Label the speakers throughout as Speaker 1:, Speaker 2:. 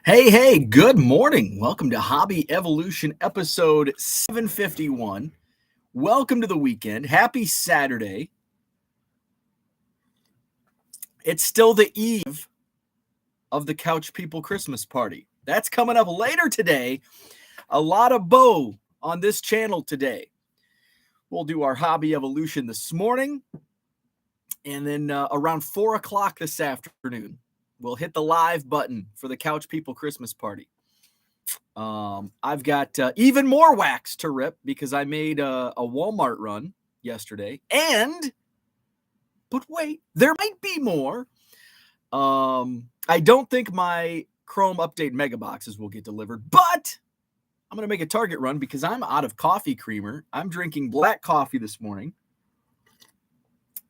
Speaker 1: Hey, good morning. Welcome to Hobby Evolution episode 751. Welcome to the weekend. Happy Saturday. It's still the eve of the Couch People Christmas party. That's coming up later today. A lot of bow on this channel today. We'll do our Hobby Evolution this morning, and then around 4 o'clock this afternoon, we'll hit the live button for the Couch People Christmas party. I've got even more wax to rip because I made a Walmart run yesterday. But wait, there might be more. I don't think my Chrome Update Mega Boxes will get delivered, but I'm going to make a Target run because I'm out of coffee creamer. I'm drinking black coffee this morning.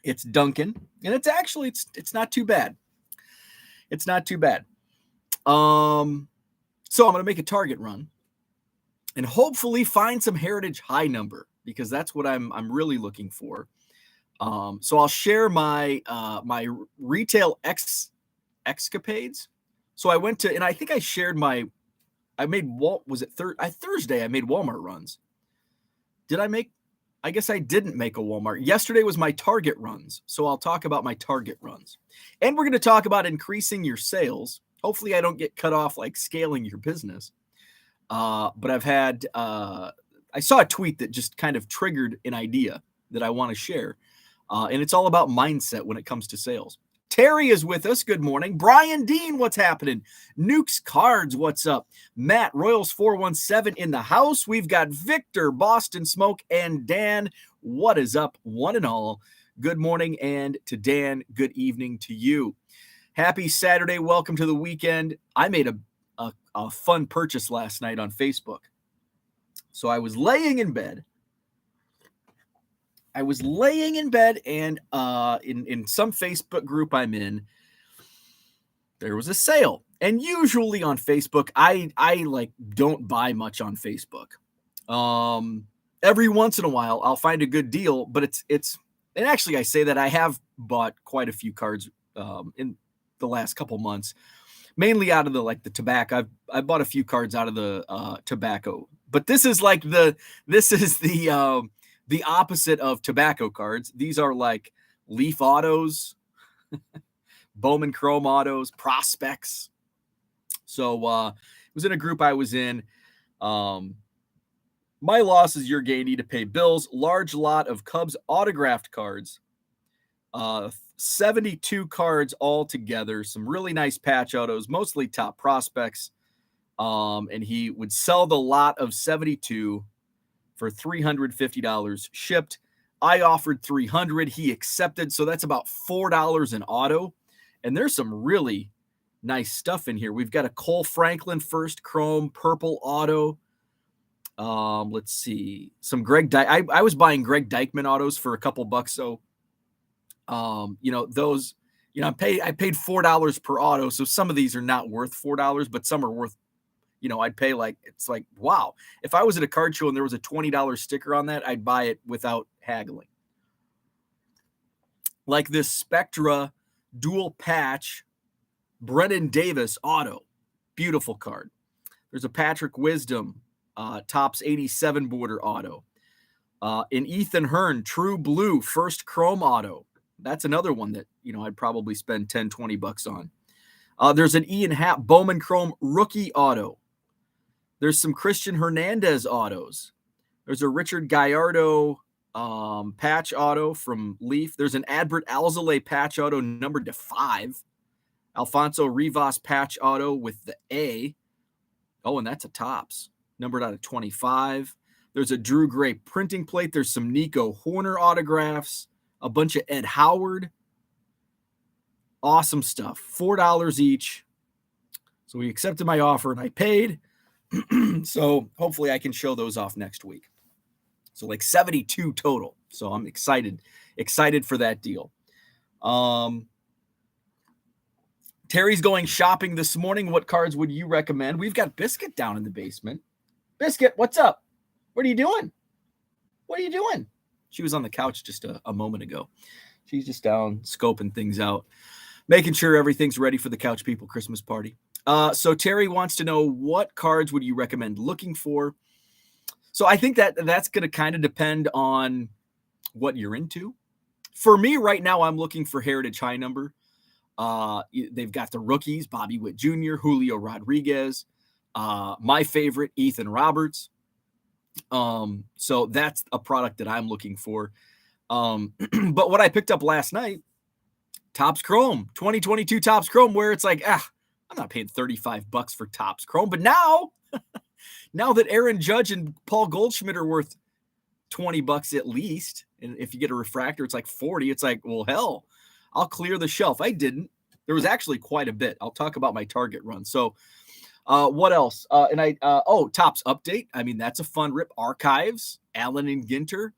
Speaker 1: It's Dunkin', and it's not too bad. It's not too bad. So I'm going to make a Target run and hopefully find some Heritage High number because that's what I'm really looking for. So I'll share my my retail escapades. So I went to, and I think I shared Thursday I made Walmart runs. I guess I didn't make a Walmart. Yesterday was my Target runs. So I'll talk about my Target runs. And we're going to talk about increasing your sales. Hopefully I don't get cut off like scaling your business. But I've had, I saw a tweet that just kind of triggered an idea that I want to share. And it's all about mindset when it comes to sales. Terry is with us. Good morning. Brian Dean, what's happening? Nukes Cards, what's up? Matt, Royals 417 in the house. We've got Victor, Boston Smoke, and Dan. What is up, one and all? Good morning, and to Dan, good evening to you. Happy Saturday. Welcome to the weekend. I made a fun purchase last night on Facebook. So I was laying in bed. and in some Facebook group I'm in, there was a sale. And usually on Facebook, I like don't buy much on Facebook. Every once in a while I'll find a good deal, but and actually I say that I have bought quite a few cards in the last couple months, mainly out of the tobacco. I bought a few cards out of the tobacco, but this is the opposite of tobacco cards. These are like Leaf autos, Bowman Chrome autos, prospects. So it was in a group I was in. My loss is your gain. Need to pay bills. Large lot of Cubs autographed cards. 72 cards all together. Some really nice patch autos, mostly top prospects. And he would sell the lot of 72 for $350 shipped. I offered $300. He accepted. So that's about $4 an auto. And there's some really nice stuff in here. We've got a Cole Franklin first chrome purple auto. Let's see. Some I was buying Greg Deichmann autos for a couple bucks. So, those, I paid $4 per auto. So some of these are not worth $4, but some are worth, I'd pay it's like, wow. If I was at a card show and there was a $20 sticker on that, I'd buy it without haggling. Like this Spectra dual patch Brennan Davis auto. Beautiful card. There's a Patrick Wisdom Topps 87 border auto. An Ethan Hearn True Blue first chrome auto. That's another one that, I'd probably spend 10, 20 bucks on. There's an Ian Happ Bowman Chrome rookie auto. There's some Christian Hernandez autos. There's a Richard Gallardo patch auto from Leaf. There's an Adbert Alzolay patch auto numbered to 5. Alfonso Rivas patch auto with the A. Oh, and that's a Topps, numbered out of 25. There's a Drew Gray printing plate. There's some Nico Horner autographs, a bunch of Ed Howard. Awesome stuff. $4 each. So we accepted my offer and I paid. So hopefully I can show those off next week. So like 72 total. So I'm excited for that deal. Terry's going shopping this morning. What cards would you recommend? We've got Biscuit down in the basement. Biscuit, what's up? What are you doing? She was on the couch just a moment ago. She's just down scoping things out, making sure everything's ready for the Couch People Christmas party. So Terry wants to know, what cards would you recommend looking for? So I think that's going to kind of depend on what you're into. For me right now, I'm looking for Heritage High Number. They've got the rookies, Bobby Witt Jr., Julio Rodriguez, my favorite, Ethan Roberts. So that's a product that I'm looking for. But what I picked up last night, Topps Chrome, 2022 Topps Chrome, where it's like, I'm not paying $35 for Topps Chrome. But now that Aaron Judge and Paul Goldschmidt are worth $20 at least, and if you get a refractor, it's like 40. It's like, well, hell, I'll clear the shelf. I didn't. There was actually quite a bit. I'll talk about my Target run. So what else? Topps Update. I mean, that's a fun rip. Archives, Allen and Ginter.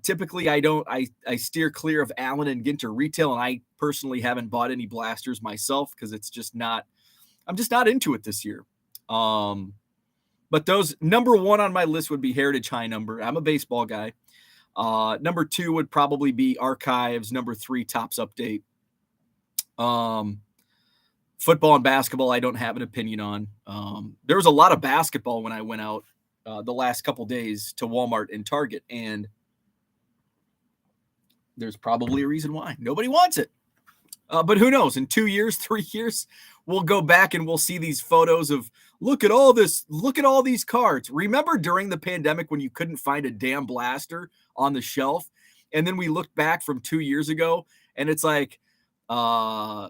Speaker 1: Typically, I steer clear of Allen and Ginter retail, and I personally haven't bought any blasters myself because it's just not, I'm just not into it this year. But those, number one on my list would be Heritage High Number. I'm a baseball guy. Number two would probably be Archives. Number three, Topps Update. Football and basketball, I don't have an opinion on. There was a lot of basketball when I went out the last couple days to Walmart and Target, and there's probably a reason why. Nobody wants it. But who knows? In 2 years, 3 years, we'll go back and we'll see these photos of, look at all this, look at all these cards. Remember during the pandemic when you couldn't find a damn blaster on the shelf? And then we looked back from 2 years ago, and it's like, a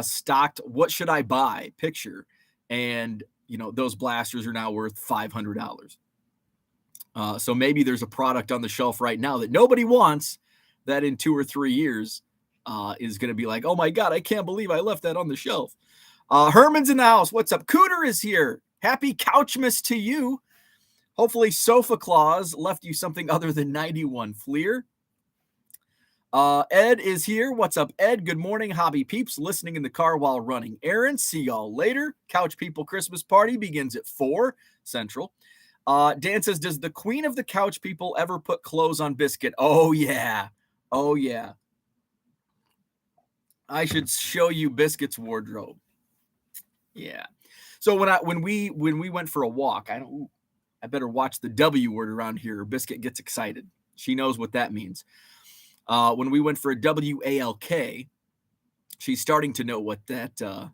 Speaker 1: stocked, what should I buy picture. And, those blasters are now worth $500. So maybe there's a product on the shelf right now that nobody wants, that in 2 or 3 years is going to be like, oh my God, I can't believe I left that on the shelf. Herman's in the house. What's up? Cooter is here. Happy Couchmas to you. Hopefully Sofa Claus left you something other than 91 Fleer. Ed is here. What's up, Ed? Good morning, hobby peeps. Listening in the car while running errands. See y'all later. Couch People Christmas party begins at 4 Central. Dan says, does the queen of the couch people ever put clothes on Biscuit? Oh, yeah. Oh, yeah. I should show you Biscuits Wardrobe. Yeah. So when we went for a walk, I better watch the W word around here. Biscuit gets excited. She knows what that means. When we went for a WALK, she's starting to know what that.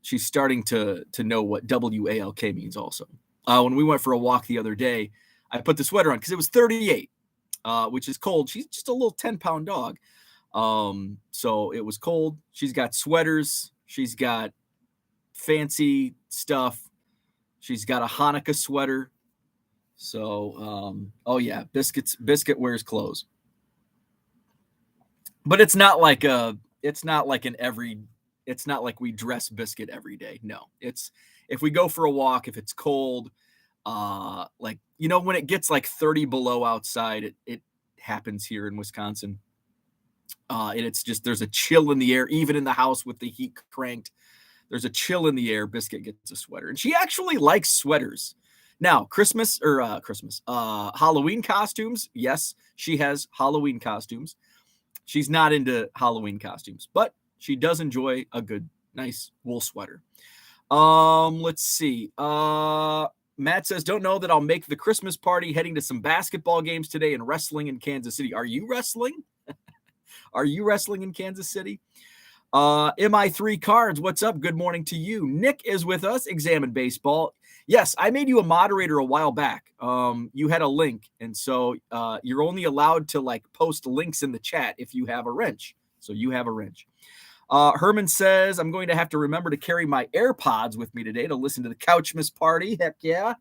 Speaker 1: She's starting to know what WALK means also. When we went for a walk the other day, I put the sweater on because it was 38, which is cold. She's just a little 10-pound dog. So it was cold. She's got sweaters. She's got fancy stuff. She's got a Hanukkah sweater. So, Biscuit wears clothes. But it's not like we dress Biscuit every day. No, it's, if we go for a walk, if it's cold, when it gets like 30 below outside, it happens here in Wisconsin. And it's just, there's a chill in the air, even in the house with the heat cranked. There's a chill in the air. Biscuit gets a sweater, and she actually likes sweaters. Now, Halloween costumes. Yes, she has Halloween costumes. She's not into Halloween costumes, but she does enjoy a good, nice wool sweater. Let's see. Matt says, don't know that I'll make the Christmas party, heading to some basketball games today and wrestling in Kansas City. Are you wrestling? Are you wrestling in Kansas City? MI3 Cards, what's up? Good morning to you. Nick is with us. Examine Baseball. Yes, I made you a moderator a while back. You had a link, and so you're only allowed to post links in the chat if you have a wrench. So you have a wrench. Herman says, I'm going to have to remember to carry my AirPods with me today to listen to the Couchmas party. Heck yeah.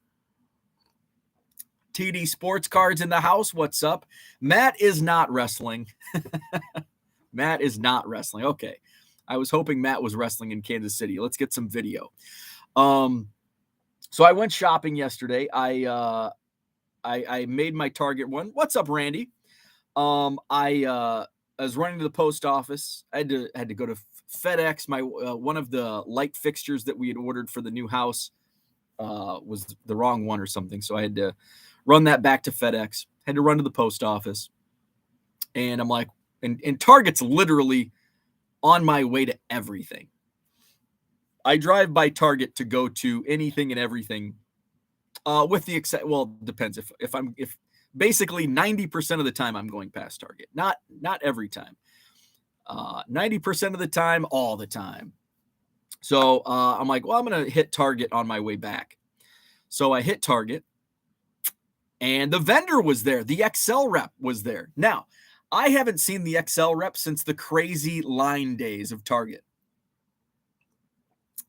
Speaker 1: TD Sports Cards in the house. What's up? Matt is not wrestling. Matt is not wrestling. Okay. I was hoping Matt was wrestling in Kansas City. Let's get some video. So I went shopping yesterday. I made my Target one. What's up, Randy? I was running to the post office. I had to go to FedEx. My one of the light fixtures that we had ordered for the new house was the wrong one or something. So I had to run that back to FedEx. Had to run to the post office. And I'm like, and Target's literally on my way to everything. I drive by Target to go to anything and everything. With the well, depends if basically 90% of the time I'm going past Target. Not every time. 90% of the time, all the time. So I'm like, well, I'm going to hit Target on my way back. So I hit Target and the vendor was there. The XL rep was there. Now, I haven't seen the XL rep since the crazy line days of Target.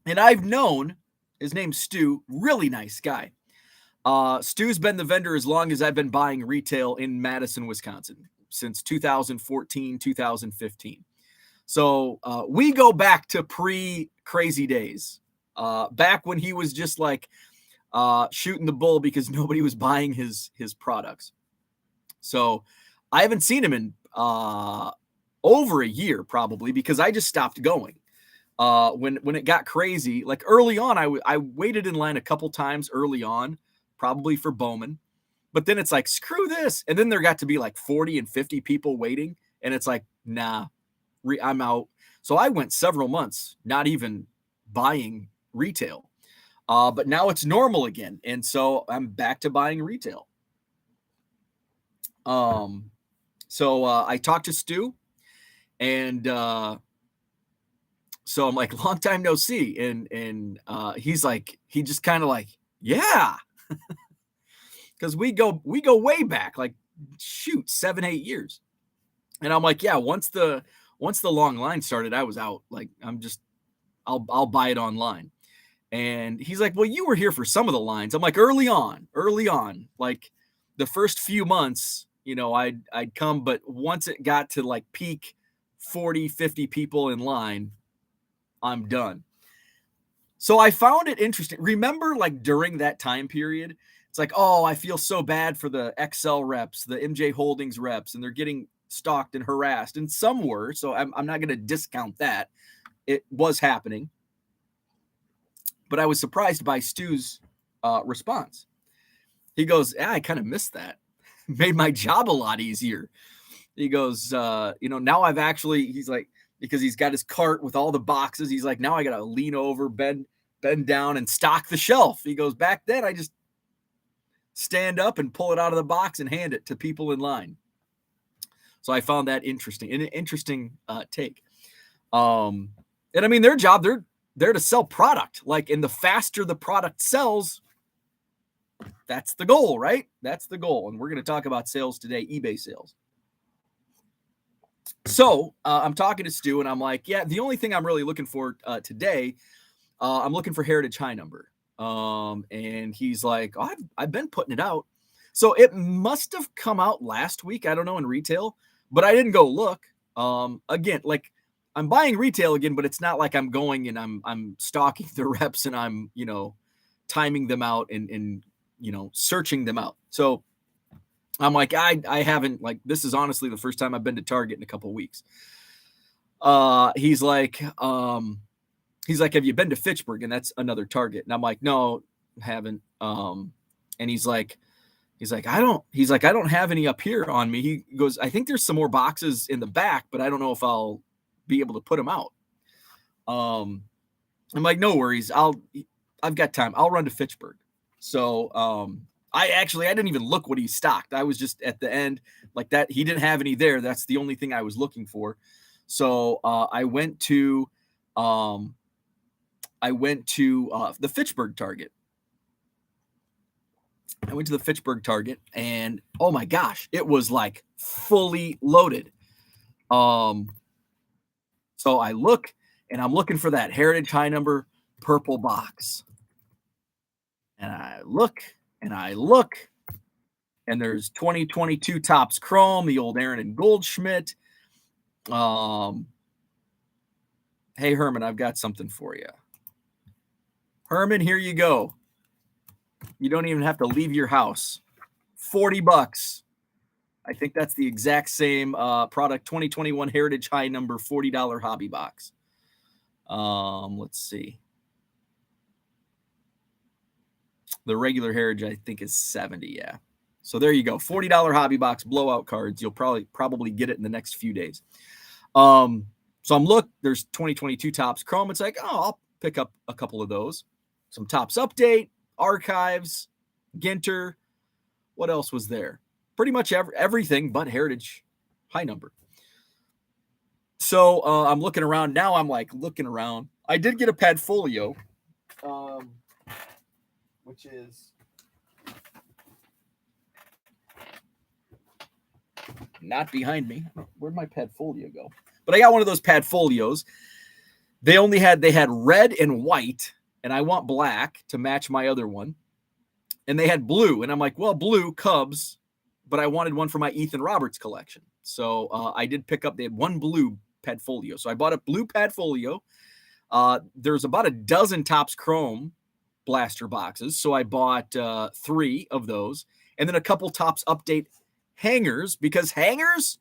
Speaker 1: And I've known, his name's Stu, really nice guy. Stu's been the vendor as long as I've been buying retail in Madison, Wisconsin, since 2014, 2015. So we go back to pre-crazy days, back when he was just like shooting the bull because nobody was buying his products. So I haven't seen him in over a year probably because I just stopped going. When it got crazy, like early on, I waited in line a couple times early on, probably for Bowman, but then it's like, screw this. And then there got to be like 40 and 50 people waiting. And it's like, nah, I'm out. So I went several months, not even buying retail. But now it's normal again. And so I'm back to buying retail. So I talked to Stu and, so I'm like, long time no see. And he's like, he just kind of like, yeah. Cause we go way back, like shoot, 7-8 years. And I'm like, yeah, once the long line started, I was out. Like, I'll buy it online. And he's like, well, you were here for some of the lines. I'm like, early on, like the first few months, I'd come, but once it got to like peak 40, 50 people in line, I'm done. So I found it interesting. Remember, like during that time period, it's like, oh, I feel so bad for the XL reps, the MJ Holdings reps, and they're getting stalked and harassed. And some were, so I'm not going to discount that. It was happening. But I was surprised by Stu's response. He goes, yeah, I kind of missed that. Made my job a lot easier. He goes, now I've actually, he's like, because he's got his cart with all the boxes. He's like, now I got to lean over, bend down and stock the shelf. He goes, back then I just stand up and pull it out of the box and hand it to people in line. So I found that interesting, an interesting take. And I mean, their job, they're there to sell product. Like, and the faster the product sells, that's the goal, right? That's the goal. And we're going to talk about sales today, eBay sales. So I'm talking to Stu and I'm like, yeah, the only thing I'm really looking for today, I'm looking for Heritage High Number. And he's like, oh, I've been putting it out. So it must have come out last week. I don't know, in retail, but I didn't go look. Again, like I'm buying retail again, but it's not like I'm going and I'm stalking the reps and I'm, timing them out and searching them out. So I'm like, I haven't, like, this is honestly the first time I've been to Target in a couple of weeks. He's like, have you been to Fitchburg? And that's another Target. And I'm like, no, haven't. And he's like, I don't have any up here on me. He goes, I think there's some more boxes in the back, but I don't know if I'll be able to put them out. I'm like, no worries. I've got time. I'll run to Fitchburg. So, I didn't even look what he stocked. I was just at the end like that. He didn't have any there. That's the only thing I was looking for. So, I went to the Fitchburg Target. I went to the Fitchburg Target and oh my gosh, it was like fully loaded. So I look and I'm looking for that Heritage High Number purple box. And I look and there's 2022 Topps Chrome, the old Aaron and Goldschmidt. Hey Herman, I've got something for you. Herman, here you go. You don't even have to leave your house. $40. I think that's the exact same product. 2021 Heritage High Number $40 hobby box. Let's see. The regular Heritage, I think, is $70. Yeah. So there you go. $40 hobby box blowout cards. You'll probably get it in the next few days. So I'm there's 2022 Topps Chrome. It's like, oh, pick up a couple of those. Some Topps Update, Archives, Ginter. What else was there? Pretty much everything but Heritage High Number. So I'm looking around. Now I'm like looking around. I did get a Padfolio, which is not behind me. Where'd my Padfolio go? But I got one of those Padfolios. They had red and white, and I want black to match my other one. And they had blue, and I'm like, well, blue, Cubs, but I wanted one for my Ethan Roberts collection. So I did pick up, they had one blue Padfolio. So I bought a blue Padfolio. There's about a dozen Topps Chrome blaster boxes. So I bought 3 of those, and then a couple Topps Update hangers, because hangers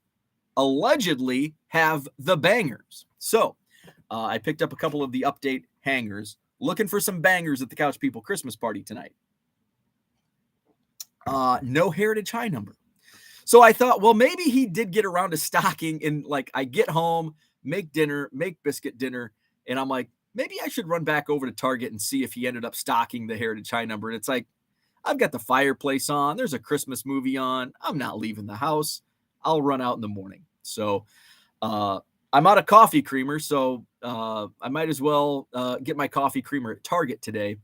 Speaker 1: allegedly have the bangers. So I picked up a couple of the Update hangers, looking for some bangers at the Couch People Christmas party tonight. No Heritage High Number. So I thought, well, maybe he did get around to stocking, and like I get home, make dinner, make biscuit dinner, and I'm like, maybe I should run back over to Target and see if he ended up stocking the Heritage High Number. And it's like, I've got the fireplace on. There's a Christmas movie on. I'm not leaving the house. I'll run out in the morning. So I'm out of coffee creamer, so I might as well get my coffee creamer at Target today,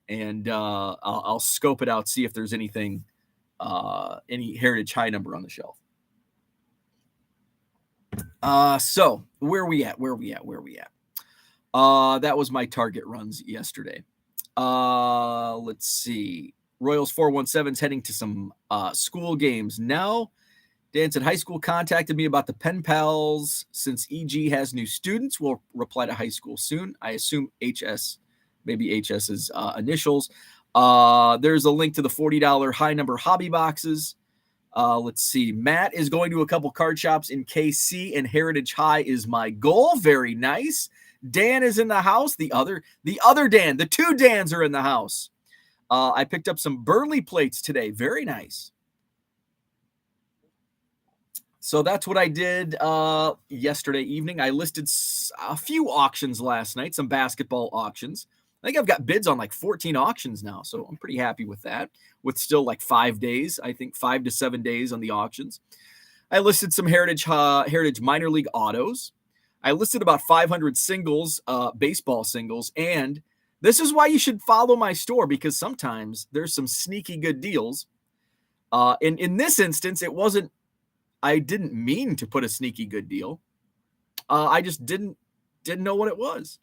Speaker 1: and I'll scope it out, see if there's anything, any Heritage High Number on the shelf. So where are we at? That was my Target runs yesterday. Let's see. Royals 417's heading to some school games now. Dan said high school contacted me about the pen pals. Since EG has new students, we'll reply to high school soon. I assume HS, maybe HS's initials. There's a link to the $40 High Number hobby boxes. Let's see. Matt is going to a couple card shops in KC, and Heritage High is my goal. Very nice. Dan is in the house. The other Dan, the 2 Dans are in the house. I picked up some Burley plates today. Very nice. So that's what I did yesterday evening. I listed a few auctions last night, some basketball auctions. I think I've got bids on like 14 auctions now, so I'm pretty happy with that, with still like 5 days, I think 5 to 7 days on the auctions. I listed some Heritage minor league autos. I listed about 500 singles, baseball singles, and this is why you should follow my store, because sometimes there's some sneaky good deals. In this instance, I didn't mean to put a sneaky good deal. I just didn't know what it was.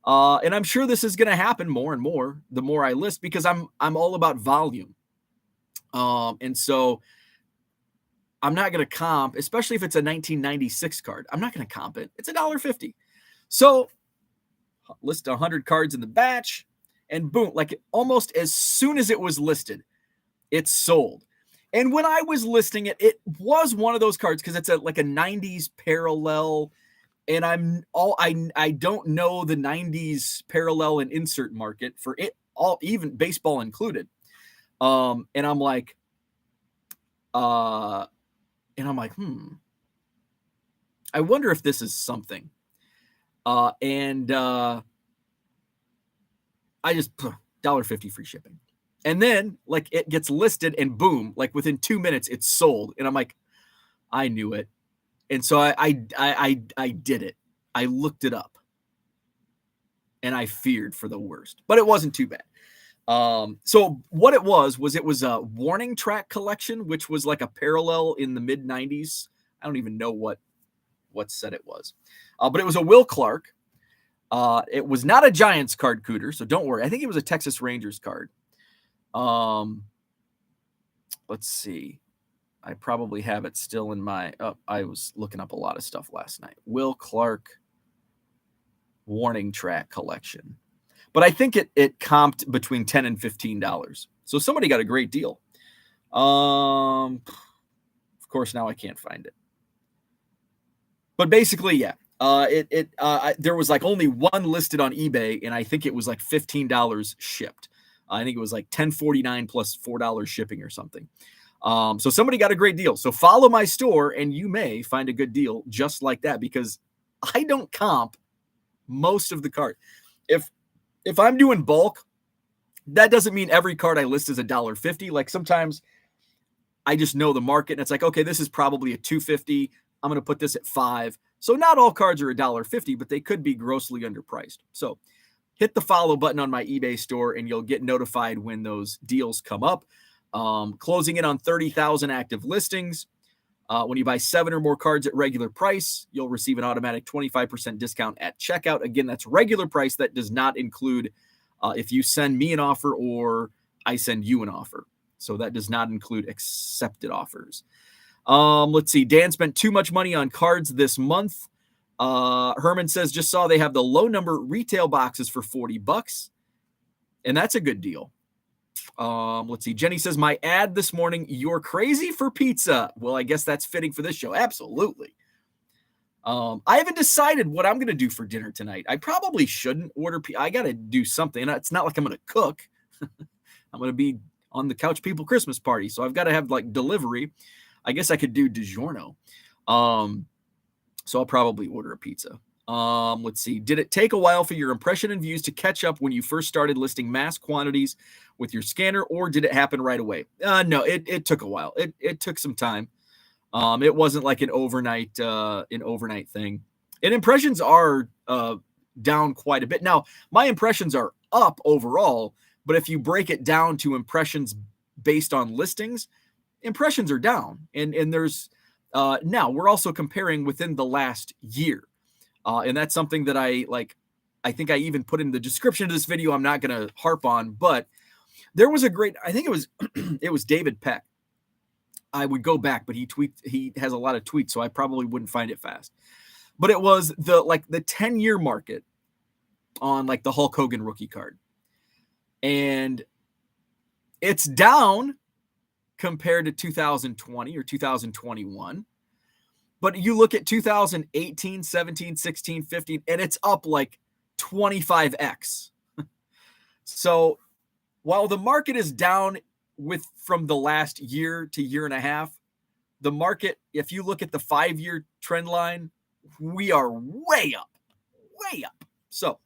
Speaker 1: And I'm sure this is going to happen more and more the more I list, because I'm all about volume. And so I'm not going to comp, especially if it's a 1996 card. I'm not going to comp it. It's $1.50. So list 100 cards in the batch, and boom, like almost as soon as it was listed, it's sold. And when I was listing it, it was one of those cards, because it's like a 90s parallel, and I don't know the 90s parallel and insert market for it all, even baseball included. And I'm like, I wonder if this is something. I just $1.50 free shipping. And then like it gets listed, and boom, like within 2 minutes it's sold. And I'm like, I knew it. And so I did it. I looked it up, and I feared for the worst, but it wasn't too bad. So what it was a warning track collection, which was like a parallel in the mid 90s. I don't even know what set it was. But it was a Will Clark. It was not a Giants card, Cooter, so don't worry. I think it was a Texas Rangers card. Let's see. I probably have it still in my, I was looking up a lot of stuff last night. Will Clark warning track collection. But I think it comped between $10 and $15. So somebody got a great deal. Of course, now I can't find it. But basically, yeah. There was like only one listed on eBay, and I think it was like $15 shipped. I think it was like $10.49 plus $4 shipping or something. So somebody got a great deal. So follow my store, and you may find a good deal just like that, because I don't comp most of the card. If I'm doing bulk, that doesn't mean every card I list is $1.50. Like sometimes I just know the market and it's like, okay, this is probably a $2.50. I'm going to put this at $5. So not all cards are $1.50, but they could be grossly underpriced. So hit the follow button on my eBay store and you'll get notified when those deals come up. Closing in on 30,000 active listings. When you buy 7 or more cards at regular price, you'll receive an automatic 25% discount at checkout. Again, that's regular price. That does not include if you send me an offer or I send you an offer. So that does not include accepted offers. Let's see. Dan spent too much money on cards this month. Herman says, just saw they have the low number retail boxes for $40. And that's a good deal. Let's see. Jenny says, my ad this morning, you're crazy for pizza. Well, I guess that's fitting for this show. Absolutely. I haven't decided what I'm going to do for dinner tonight. I probably shouldn't order pizza. I got to do something. It's not like I'm going to cook. I'm going to be on the Couch People Christmas party. So I've got to have like delivery. I guess I could do DiGiorno. So I'll probably order a pizza. Let's see. Did it take a while for your impression and views to catch up when you first started listing mass quantities with your scanner, or did it happen right away? No, it took a while. It took some time. It wasn't like an overnight thing. And impressions are down quite a bit. Now, my impressions are up overall, but if you break it down to impressions based on listings, impressions are down. And there's now we're also comparing within the last year. And that's something that I think I even put in the description of this video. I'm not going to harp on, but there was a great, I think it was, it was David Peck. I would go back, but he has a lot of tweets, so I probably wouldn't find it fast. But it was the 10-year market on like the Hulk Hogan rookie card. And it's down compared to 2020 or 2021. But you look at 2018, 17, 16, 15, and it's up like 25x. So while the market is down from the last year to year and a half, the market, if you look at the 5-year trend line, we are way up, way up. So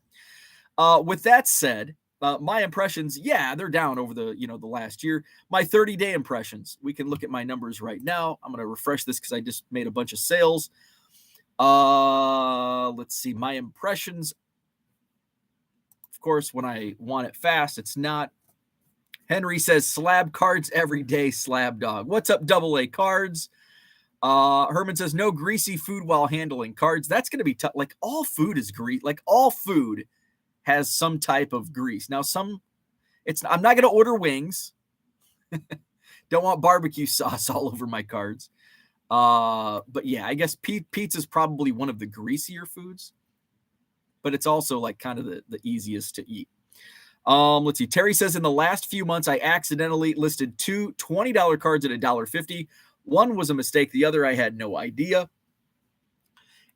Speaker 1: with that said, my impressions, they're down over the last year. My 30-day impressions, we can look at my numbers right now. I'm going to refresh this because I just made a bunch of sales. Let's see, my impressions. Of course, when I want it fast, it's not. Henry says, slab cards every day, slab dog. What's up, AA cards? Herman says, no greasy food while handling cards. That's going to be tough. Like all food is grease. Like all food has some type of grease. Now, I'm not going to order wings. Don't want barbecue sauce all over my cards. But yeah, I guess pizza is probably one of the greasier foods, but it's also like kind of the easiest to eat. Let's see. Terry says, in the last few months, I accidentally listed two $20 cards at $1.50. One was a mistake. The other, I had no idea.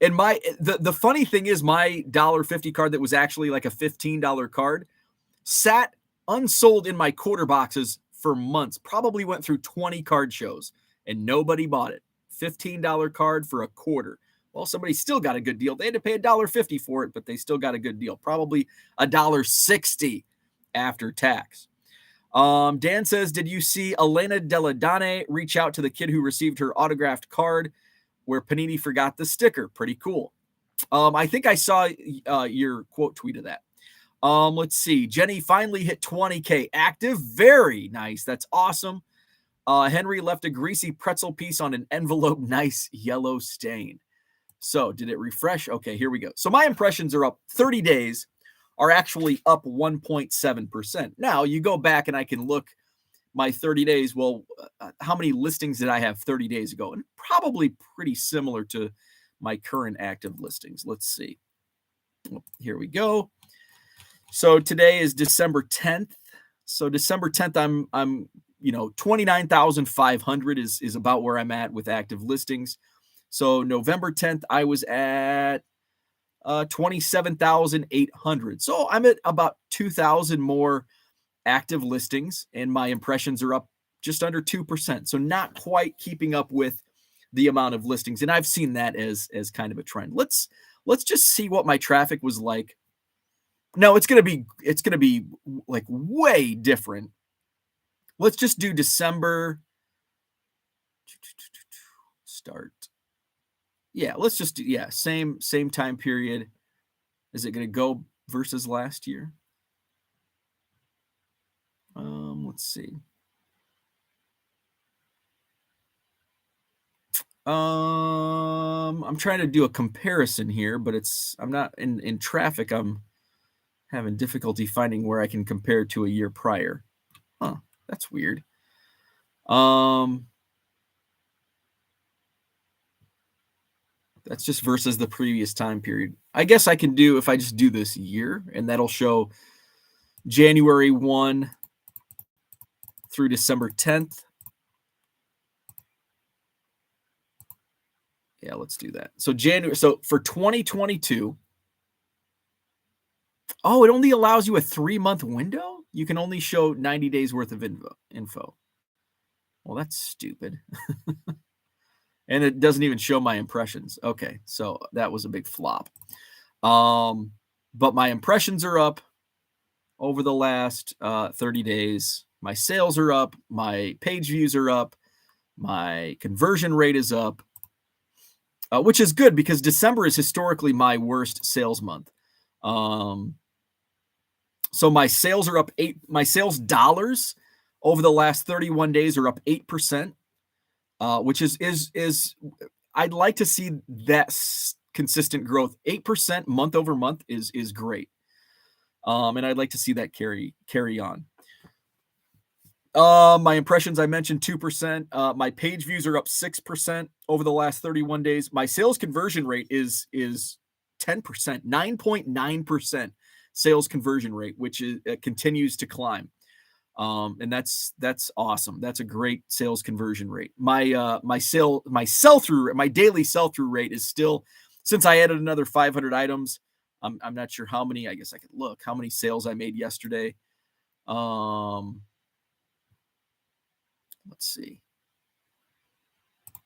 Speaker 1: And the funny thing is, my $1.50 card that was actually like a $15 card sat unsold in my quarter boxes for months. Probably went through 20 card shows and nobody bought it. $15 card for a quarter. Well, somebody still got a good deal. They had to pay $1.50 for it, but they still got a good deal. Probably $1.60 after tax. Dan says, did you see Elena Deladane reach out to the kid who received her autographed card where Panini forgot the sticker? Pretty cool. I think I saw your quote tweet of that. Let's see. Jenny finally hit 20K active. Very nice. That's awesome. Henry left a greasy pretzel piece on an envelope. Nice yellow stain. So did it refresh? Okay, here we go. So my impressions are up 30 days are actually up 1.7%. Now you go back and I can look my 30 days. Well, how many listings did I have 30 days ago? And probably pretty similar to my current active listings. Let's see. Here we go. So today is December 10th. So December 10th, I'm 29,500 is about where I'm at with active listings. So November 10th, I was at 27,800. So I'm at about 2,000 more active listings, and my impressions are up just under 2%. So not quite keeping up with the amount of listings. And I've seen that as kind of a trend. Let's just see what my traffic was like No, it's gonna be like way different. Let's just do December start. Yeah, let's just do same time period. Is it gonna go versus last year? Let's see. I'm trying to do a comparison here, but I'm not in traffic. I'm having difficulty finding where I can compare to a year prior. Huh, that's weird. That's just versus the previous time period. I guess I can do if I just do this year, and that'll show January 1 through December 10th. Yeah, let's do that. So for 2022, oh, it only allows you a 3-month window? You can only show 90 days worth of info. Well, that's stupid. And it doesn't even show my impressions. Okay, so that was a big flop. But my impressions are up over the last 30 days. My sales are up. My page views are up. My conversion rate is up, which is good because December is historically my worst sales month. So my sales are up my sales dollars over the last 31 days are up 8%, which is I'd like to see that consistent growth. 8% month over month is great. And I'd like to see that carry on. My impressions, I mentioned 2%. My page views are up 6% over the last 31 days. My sales conversion rate is 10%, 9.9% sales conversion rate, which continues to climb. And that's awesome. That's a great sales conversion rate. My sell-through, my daily sell-through rate is still, since I added another 500 items, I'm not sure how many. I guess I could look how many sales I made yesterday. Let's see.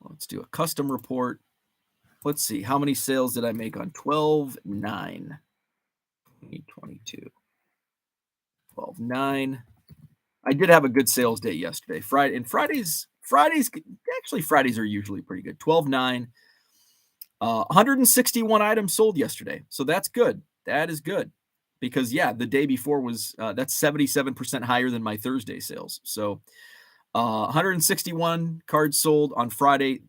Speaker 1: Let's do a custom report. Let's see. How many sales did I make on 12/9/2022? 12/9. I did have a good sales day yesterday. Fridays are usually pretty good. 12/9. 161 items sold yesterday. So that's good. That is good. Because the day before was that's 77% higher than my Thursday sales. So 161 cards sold on Friday.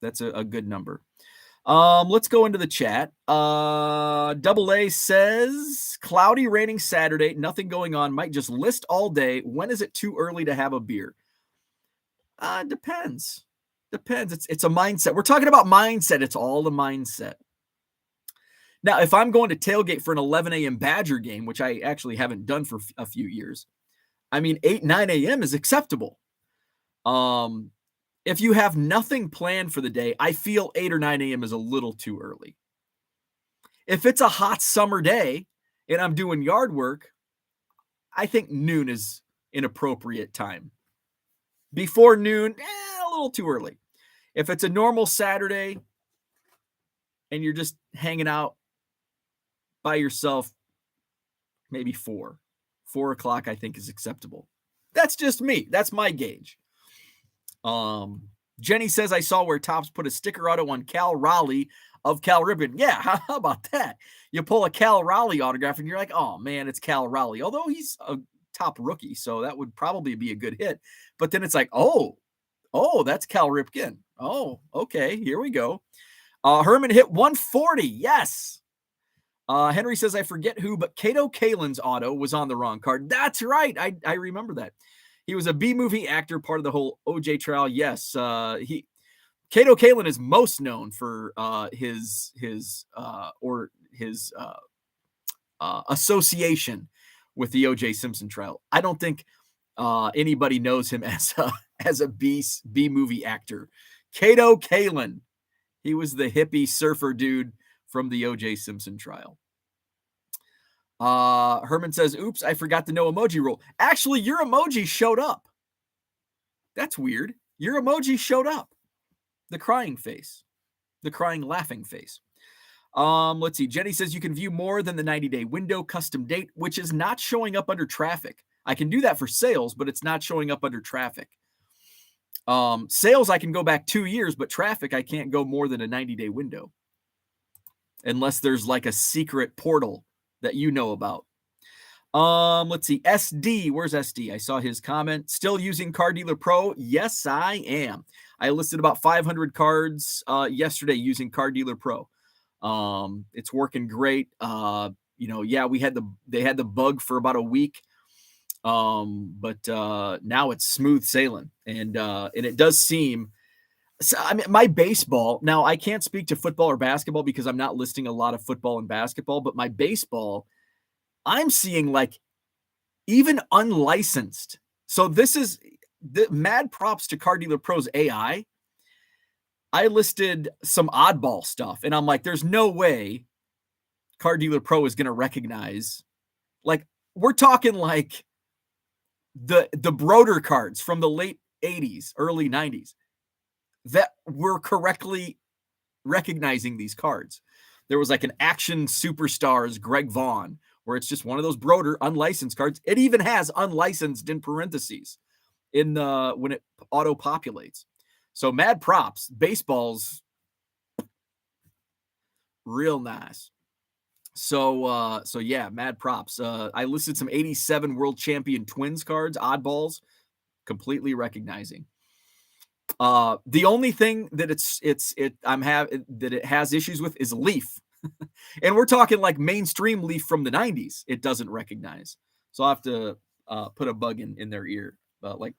Speaker 1: That's a good number. Let's go into the chat. Double A says cloudy, raining Saturday, nothing going on. Might just list all day. When is it too early to have a beer? Depends. It's a mindset. We're talking about mindset. It's all the mindset. Now, if I'm going to tailgate for an 11 a.m. Badger game, which I actually haven't done for a few years, I mean, 8, 9 a.m. is acceptable. If you have nothing planned for the day, I feel 8 or 9 a.m. is a little too early. If it's a hot summer day and I'm doing yard work, I think noon is an appropriate time. Before noon, a little too early. If it's a normal Saturday and you're just hanging out by yourself, maybe 4 o'clock, I think is acceptable. That's just me. That's my gauge. Jenny says, I saw where Topps put a sticker auto on Cal Raleigh of Cal Ripken. Yeah, how about that? You pull a Cal Raleigh autograph and you're like, oh man, it's Cal Raleigh. Although he's a top rookie, so that would probably be a good hit. But then it's like, oh, that's Cal Ripken. Oh, okay, here we go. Herman hit 140. Yes. Henry says, I forget who, but Kato Kaelin's auto was on the wrong card. That's right. I remember that. He was a B-movie actor, part of the whole OJ trial. Yes. Kato Kaelin is most known for his association with the OJ Simpson trial. I don't think anybody knows him as a B-movie actor. Kato Kaelin. He was the hippie surfer dude from the OJ Simpson trial. Herman says, oops, I forgot the no emoji rule. Actually, your emoji showed up. That's weird. Your emoji showed up. The crying face. The crying laughing face. Let's see. Jenny says you can view more than the 90-day window custom date, which is not showing up under traffic. I can do that for sales, but it's not showing up under traffic. Sales, I can go back 2 years, but traffic, I can't go more than a 90-day window. Unless there's like a secret portal that you know about. Let's see. SD, where's SD? I saw his comment. Still using Car Dealer Pro? Yes, I am. I listed about 500 cards yesterday using Car Dealer Pro. It's working great. Yeah, they had the bug for about a week. But now it's smooth sailing, and it does seem. So, I mean, my baseball. Now, I can't speak to football or basketball because I'm not listing a lot of football and basketball. But my baseball, I'm seeing like even unlicensed. So this is the mad props to Car Dealer Pro's AI. I listed some oddball stuff, and I'm like, there's no way Car Dealer Pro is going to recognize. Like, we're talking like the Broder cards from the late 80s, early 90s that were correctly recognizing these cards. There was like an Action Superstars Greg Vaughn, where it's just one of those Broder unlicensed cards. It even has unlicensed in parentheses in the when it auto populates. So mad props. Baseball's real nice. So yeah, mad props. I listed some 87 world champion Twins cards, oddballs, completely recognizing. The only thing that it has issues with is Leaf. And we're talking like mainstream Leaf from the 90s. It doesn't recognize. So I'll have to put a bug in their ear. Like,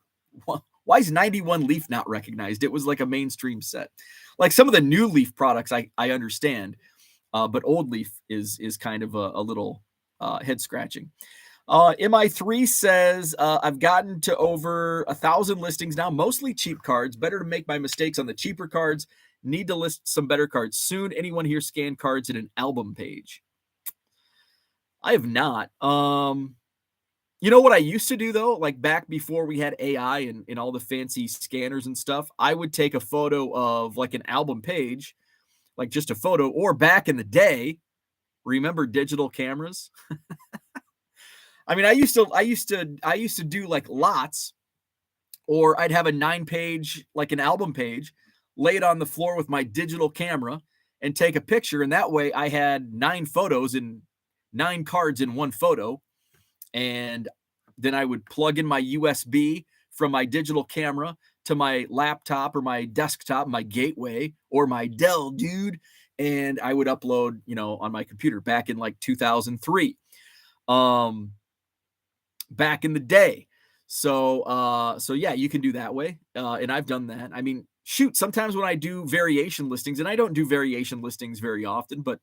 Speaker 1: why is 91 Leaf not recognized? It was like a mainstream set. Like some of the new Leaf products, I understand. But old Leaf is kind of a little head scratching. MI3 says, I've gotten to over 1,000 listings now, mostly cheap cards. Better to make my mistakes on the cheaper cards. Need to list some better cards soon. Anyone here scan cards in an album page? I have not. You know what I used to do though? Like back before we had AI and all the fancy scanners and stuff, I would take a photo of like an album page, like just a photo, or back in the day, remember digital cameras? I mean, I used to do like lots, or I'd have a 9-page, like an album page, lay it on the floor with my digital camera and take a picture. And that way I had 9 photos and 9 cards in one photo. And then I would plug in my USB from my digital camera to my laptop or my desktop, my gateway or my Dell, dude. And I would upload, on my computer back in like 2003, back in the day. So yeah, you can do that way. And I've done that. I mean, shoot, sometimes when I do variation listings, and I don't do variation listings very often, but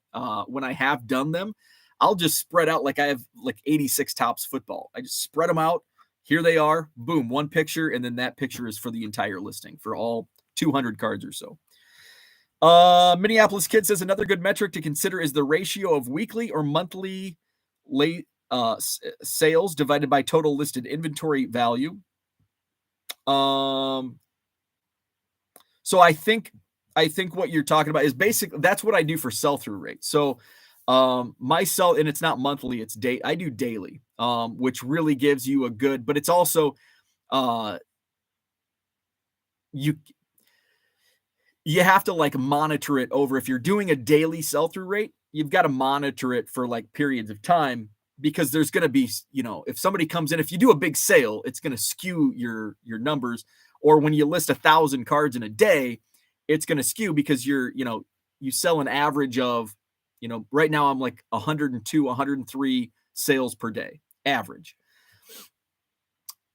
Speaker 1: when I have done them, I'll just spread out like I have like 86 Topps football. I just spread them out. Here they are. Boom, one picture. And then that picture is for the entire listing for all 200 cards or so. Minneapolis Kid says another good metric to consider is the ratio of weekly or monthly late sales divided by total listed inventory value. So I think what you're talking about is basically that's what I do for sell-through rate. So my sell, and it's not monthly, it's day. I do daily, which really gives you a good, but it's also you have to like monitor it over. If you're doing a daily sell-through rate, you've got to monitor it for like periods of time, because there's going to be, if somebody comes in, if you do a big sale, it's going to skew your numbers. Or when you list 1,000 cards in a day, it's going to skew because you sell an average of, right now I'm like 102, 103 sales per day average.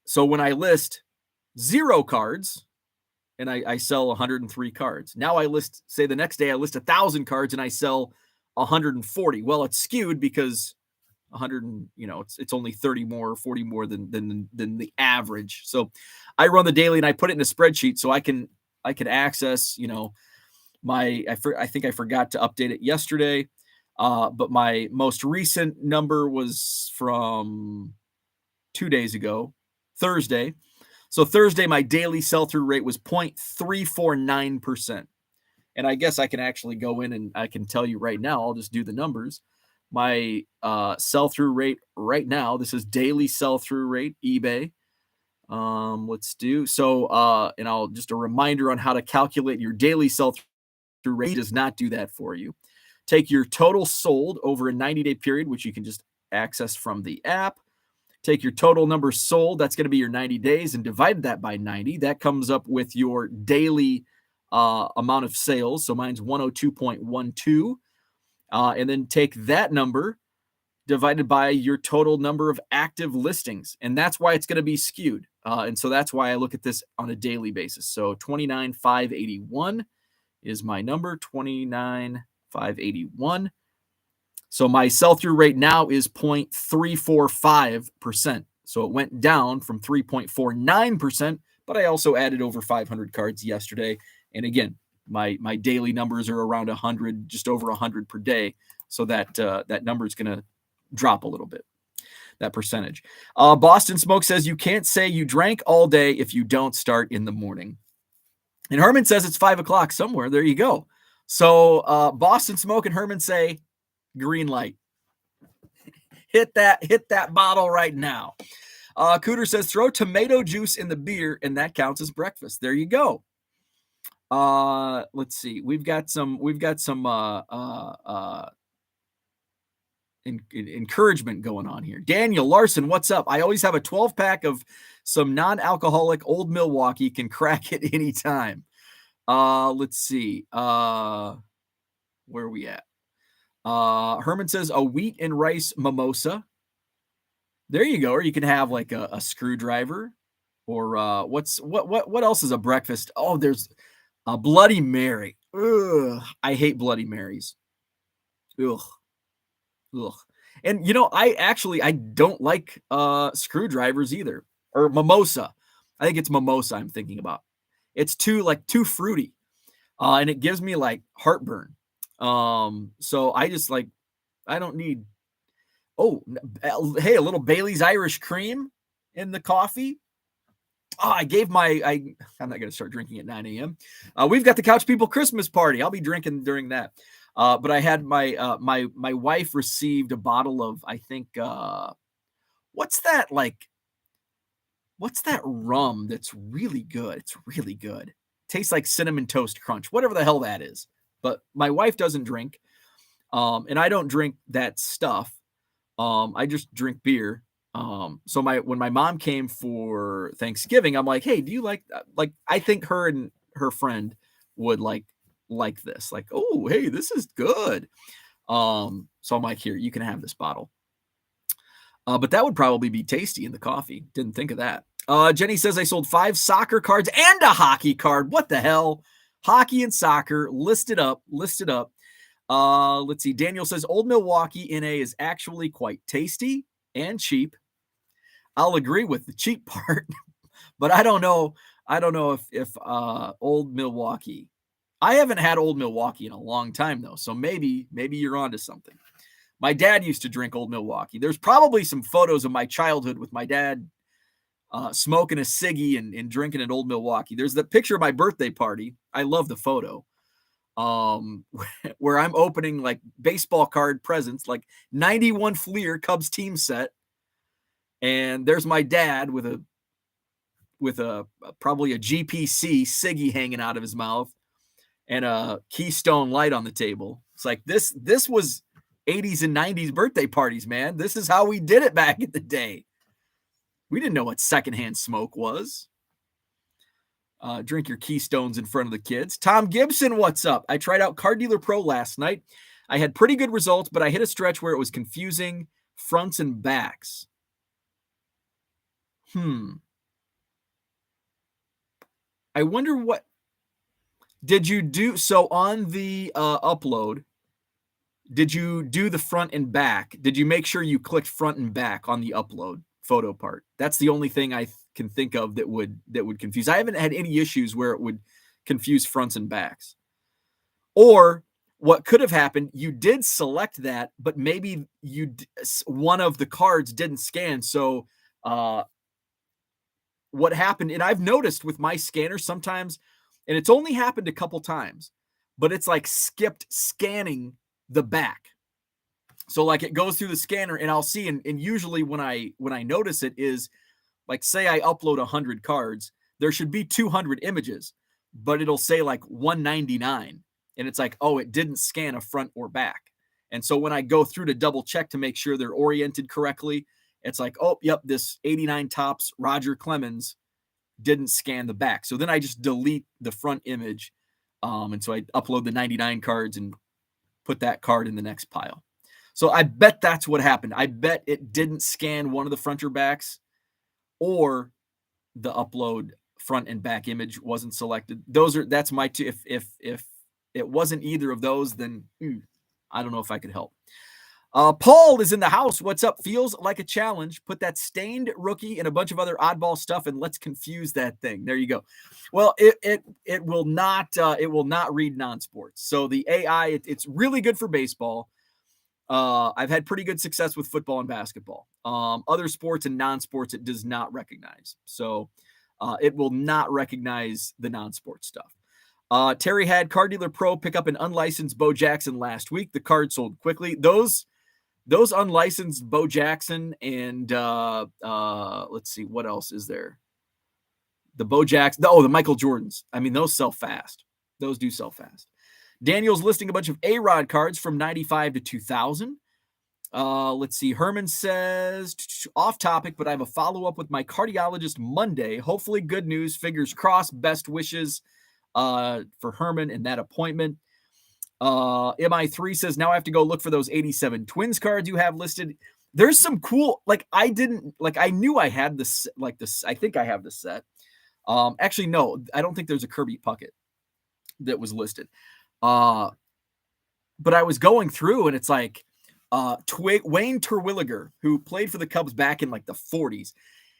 Speaker 1: So when I list 0 cards and I sell 103 cards, now I list, say the next day I list 1,000 cards and I sell 140. Well, it's skewed because 100, it's only 30 more, 40 more than the average. So I run the daily and I put it in a spreadsheet so I can access, I think I forgot to update it yesterday. But my most recent number was from 2 days ago, Thursday. So Thursday, my daily sell-through rate was 0.349%. And I guess I can actually go in and I can tell you right now, I'll just do the numbers. My sell-through rate right now, this is daily sell-through rate, eBay. Let's do so. And I'll just a reminder on how to calculate your daily sell-through rate does not do that for you. Take your total sold over a 90-day period, which you can just access from the app. Take your total number sold, that's going to be your 90 days, and divide that by 90. That comes up with your daily amount of sales. So mine's 102.12. And then take that number divided by your total number of active listings. And that's why it's going to be skewed. And so that's why I look at this on a daily basis. So 29,581 is my number, 29,581. So my sell-through rate now is 0.345%. So it went down from 3.49%, but I also added over 500 cards yesterday. And again, my daily numbers are around 100, just over 100 per day. So that number is going to drop a little bit, that percentage. Boston Smoke says you can't say you drank all day if you don't start in the morning. And Herman says it's 5 o'clock somewhere. There you go. So Boston Smoke and Herman say green light. Hit that bottle right now. Cooter says throw tomato juice in the beer and that counts as breakfast. There you go. Let's see. We've got some encouragement going on here. Daniel Larson, what's up? I always have a 12-pack of some non-alcoholic Old Milwaukee, can crack it anytime. Let's see. Where are we at? Herman says a wheat and rice mimosa. There you go. Or you can have like a screwdriver, or what else is a breakfast? Oh, there's a Bloody Mary. Ugh, I hate Bloody Marys. Ugh. And I don't like screwdrivers either, or mimosa. I think it's mimosa I'm thinking about. It's too fruity, and it gives me like heartburn. So I just I don't need. Oh, hey, a little Bailey's Irish Cream in the coffee. Oh, I'm not going to start drinking at 9 a.m. We've got the Couch People Christmas party. I'll be drinking during that. But I had my wife received a bottle of, I think, what's that rum that's really good? It's really good. Tastes like Cinnamon Toast Crunch, whatever the hell that is. But my wife doesn't drink, and I don't drink that stuff. I just drink beer. So when my mom came for Thanksgiving, I'm like, hey, do you like I think her and her friend would like this, oh, hey, this is good. So I'm like, here, you can have this bottle. But that would probably be tasty in the coffee. Didn't think of that. Jenny says I sold 5 soccer cards and a hockey card. What the hell? Hockey and soccer listed up. Let's see. Daniel says Old Milwaukee NA is actually quite tasty and cheap. I'll agree with the cheap part, but I don't know if Old Milwaukee. I haven't had Old Milwaukee in a long time though, so maybe you're onto something. My dad used to drink Old Milwaukee. There's probably some photos of my childhood with my dad smoking a ciggy and drinking an Old Milwaukee. There's the picture of my birthday party. I love the photo. Where I'm opening like baseball card presents, like 91 Fleer Cubs team set. And there's my dad with a probably a GPC ciggy hanging out of his mouth and a Keystone Light on the table. It's like this was 80s and 90s birthday parties, man. This is how we did it back in the day. We didn't know what secondhand smoke was. Drink your Keystones in front of the kids. Tom Gibson, what's up? I tried out Card Dealer Pro last night. I had pretty good results, but I hit a stretch where it was confusing fronts and backs. I wonder what did you do? So on the upload, did you do the front and back? Did you make sure you clicked front and back on the upload photo part? That's the only thing I can think of that would confuse. I haven't had any issues where it would confuse fronts and backs. Or what could have happened, you did select that, but maybe one of the cards didn't scan. So what happened, and I've noticed with my scanner sometimes, and it's only happened a couple times, but it's like skipped scanning the back. So like it goes through the scanner and I'll see, and usually when I notice it is like, say I upload 100 cards, there should be 200 images, but it'll say like 199. And it's like, oh, it didn't scan a front or back. And so when I go through to double check to make sure they're oriented correctly, it's like, oh, yep, this 89 Topps Roger Clemens didn't scan the back. So then I just delete the front image. And so I upload the 99 cards and put that card in the next pile. So I bet that's what happened. I bet it didn't scan one of the front or backs, or the upload front and back image wasn't selected. That's my two. If it wasn't either of those, then I don't know if I could help. Paul is in the house. What's up? Feels like a challenge. Put that stained rookie and a bunch of other oddball stuff, and let's confuse that thing. There you go. Well, it will not read non-sports. So the AI, it's really good for baseball. I've had pretty good success with football and basketball. Other sports and non-sports, it does not recognize. So it will not recognize the non-sports stuff. Terry had Card Dealer Pro pick up an unlicensed Bo Jackson last week. The card sold quickly. Those unlicensed Bo Jackson and let's see, what else is there? The Bo Jackson, the Michael Jordans. I mean, those sell fast. Those do sell fast. Daniel's listing a bunch of A-Rod cards from 95 to 2000. Let's see. Herman says, off topic, but I have a follow-up with my cardiologist Monday. Hopefully good news. Fingers crossed. Best wishes for Herman in that appointment. MI3 says, now I have to go look for those 87 Twins cards you have listed. There's some cool, I knew I had this, I think I have the set. Actually, no, I don't think there's a Kirby Puckett that was listed. But I was going through and it's like Wayne Terwilliger, who played for the Cubs back in like the 40s.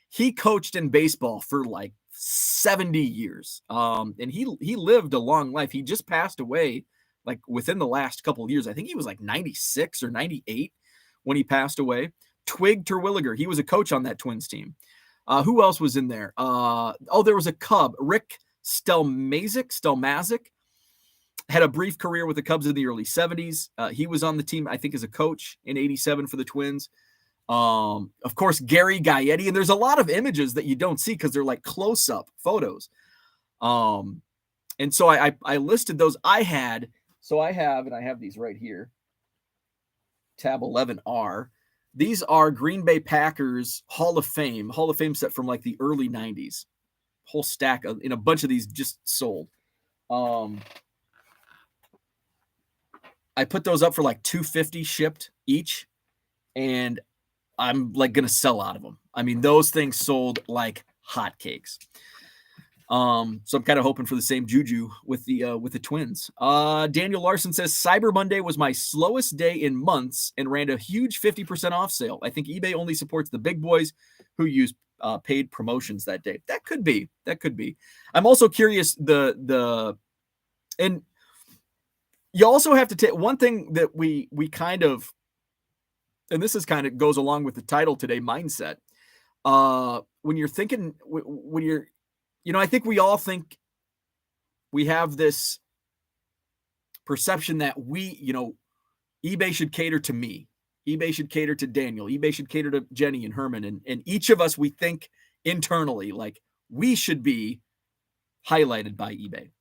Speaker 1: He coached in baseball for like 70 years. And he lived a long life. He just passed away like within the last couple of years. I think he was like 96 or 98 when he passed away. Twig Terwilliger, he was a coach on that Twins team. Who else was in there? There was a Cub, Rick Stelmazik. Had a brief career with the Cubs in the early 70s. He was on the team, I think, as a coach in 87 for the Twins. Of course, Gary Gaetti. And there's a lot of images that you don't see because they're like close-up photos. And so I listed those. I have these right here. Tab 11R. These are Green Bay Packers Hall of Fame set from like the early 90s. Whole stack in a bunch of these just sold. I put those up for like $250 shipped each, and I'm like going to sell out of them. I mean, those things sold like hotcakes. So I'm kind of hoping for the same juju with the Twins. Daniel Larson says Cyber Monday was my slowest day in months and ran a huge 50% off sale. I think eBay only supports the big boys who use paid promotions that day. That could be. I'm also curious and you also have to take one thing that we kind of, and this is kind of goes along with the title today, mindset. When you're thinking, I think we all think we have this perception that eBay should cater to me. eBay should cater to Daniel. eBay should cater to Jenny and Herman. And each of us, we think internally, like we should be highlighted by eBay.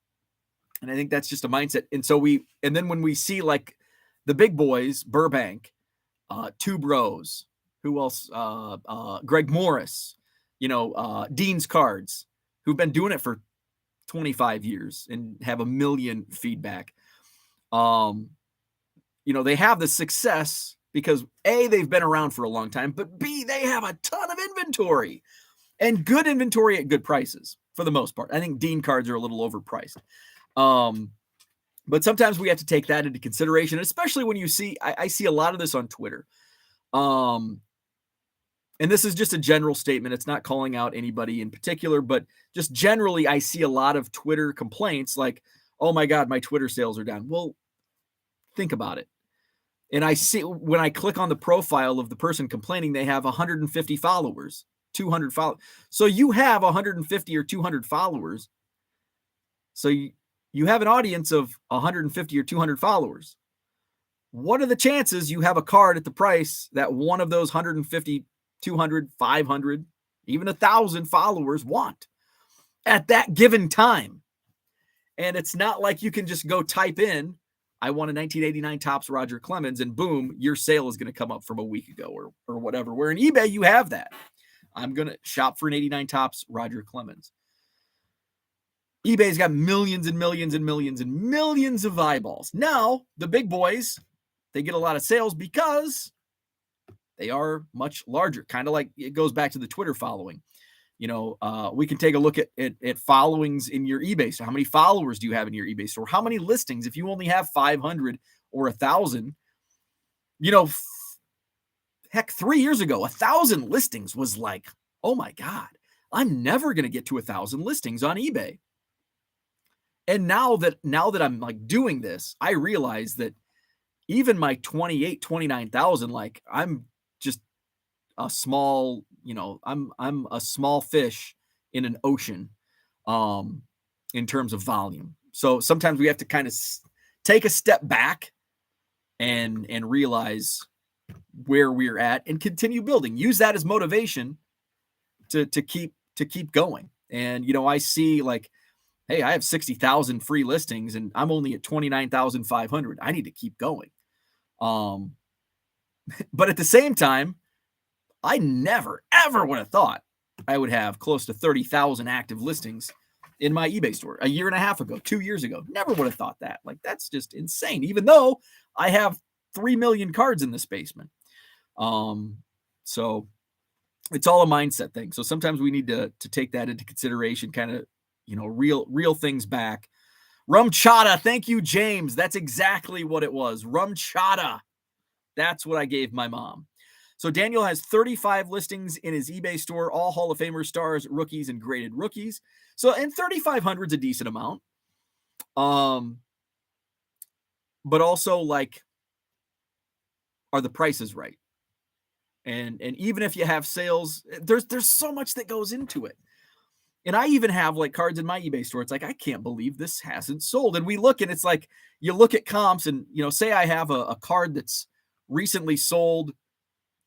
Speaker 1: And I think that's just a mindset. And then when we see like the big boys, Burbank, Two Bros, who else? Greg Morris, Dean's Cards, who've been doing it for 25 years and have a million feedback. They have the success because A, they've been around for a long time, but B, they have a ton of inventory and good inventory at good prices for the most part. I think Dean cards are a little overpriced. But sometimes we have to take that into consideration, especially when you see, I see a lot of this on Twitter. And this is just a general statement. It's not calling out anybody in particular, but just generally, I see a lot of Twitter complaints like, oh my God, my Twitter sales are down. Well, think about it. And I see when I click on the profile of the person complaining, they have 150 followers, 200 followers. So you have 150 or 200 followers. So you have an audience of 150 or 200 followers. What are the chances you have a card at the price that one of those 150, 200, 500, even 1,000 followers want at that given time? And it's not like you can just go type in, I want a 1989 Topps Roger Clemens, and boom, your sale is going to come up from a week ago or whatever. Where in eBay, you have that. I'm going to shop for an 89 Topps Roger Clemens. eBay's got millions and millions and millions and millions of eyeballs. Now, the big boys, they get a lot of sales because they are much larger. Kind of like it goes back to the Twitter following. We can take a look at followings in your eBay store. How many followers do you have in your eBay store? How many listings? If you only have 500 or 1,000, heck, 3 years ago, 1,000 listings was like, oh my God, I'm never going to get to 1,000 listings on eBay. And now that I'm like doing this, I realize that even my 28, 29,000, like I'm just a small, I'm a small fish in an ocean, in terms of volume. So sometimes we have to kind of take a step back and realize where we're at and continue building. Use that as motivation to keep going. And, I see like, hey, I have 60,000 free listings and I'm only at 29,500. I need to keep going. But at the same time, I never, ever would have thought I would have close to 30,000 active listings in my eBay store a year and a half ago, 2 years ago. Never would have thought that. Like, that's just insane, even though I have 3 million cards in this basement. So it's all a mindset thing. So sometimes we need to take that into consideration, kind of, real things back. Rum chata. Thank you, James. That's exactly what it was. Rum chata. That's what I gave my mom. So Daniel has 35 listings in his eBay store, all Hall of Famers, stars, rookies, and graded rookies. So, and 3,500 is a decent amount. But also, like, are the prices right? And even if you have sales, there's so much that goes into it. And I even have like cards in my eBay store. It's like, I can't believe this hasn't sold. And we look and it's like, you look at comps and, say I have a card that's recently sold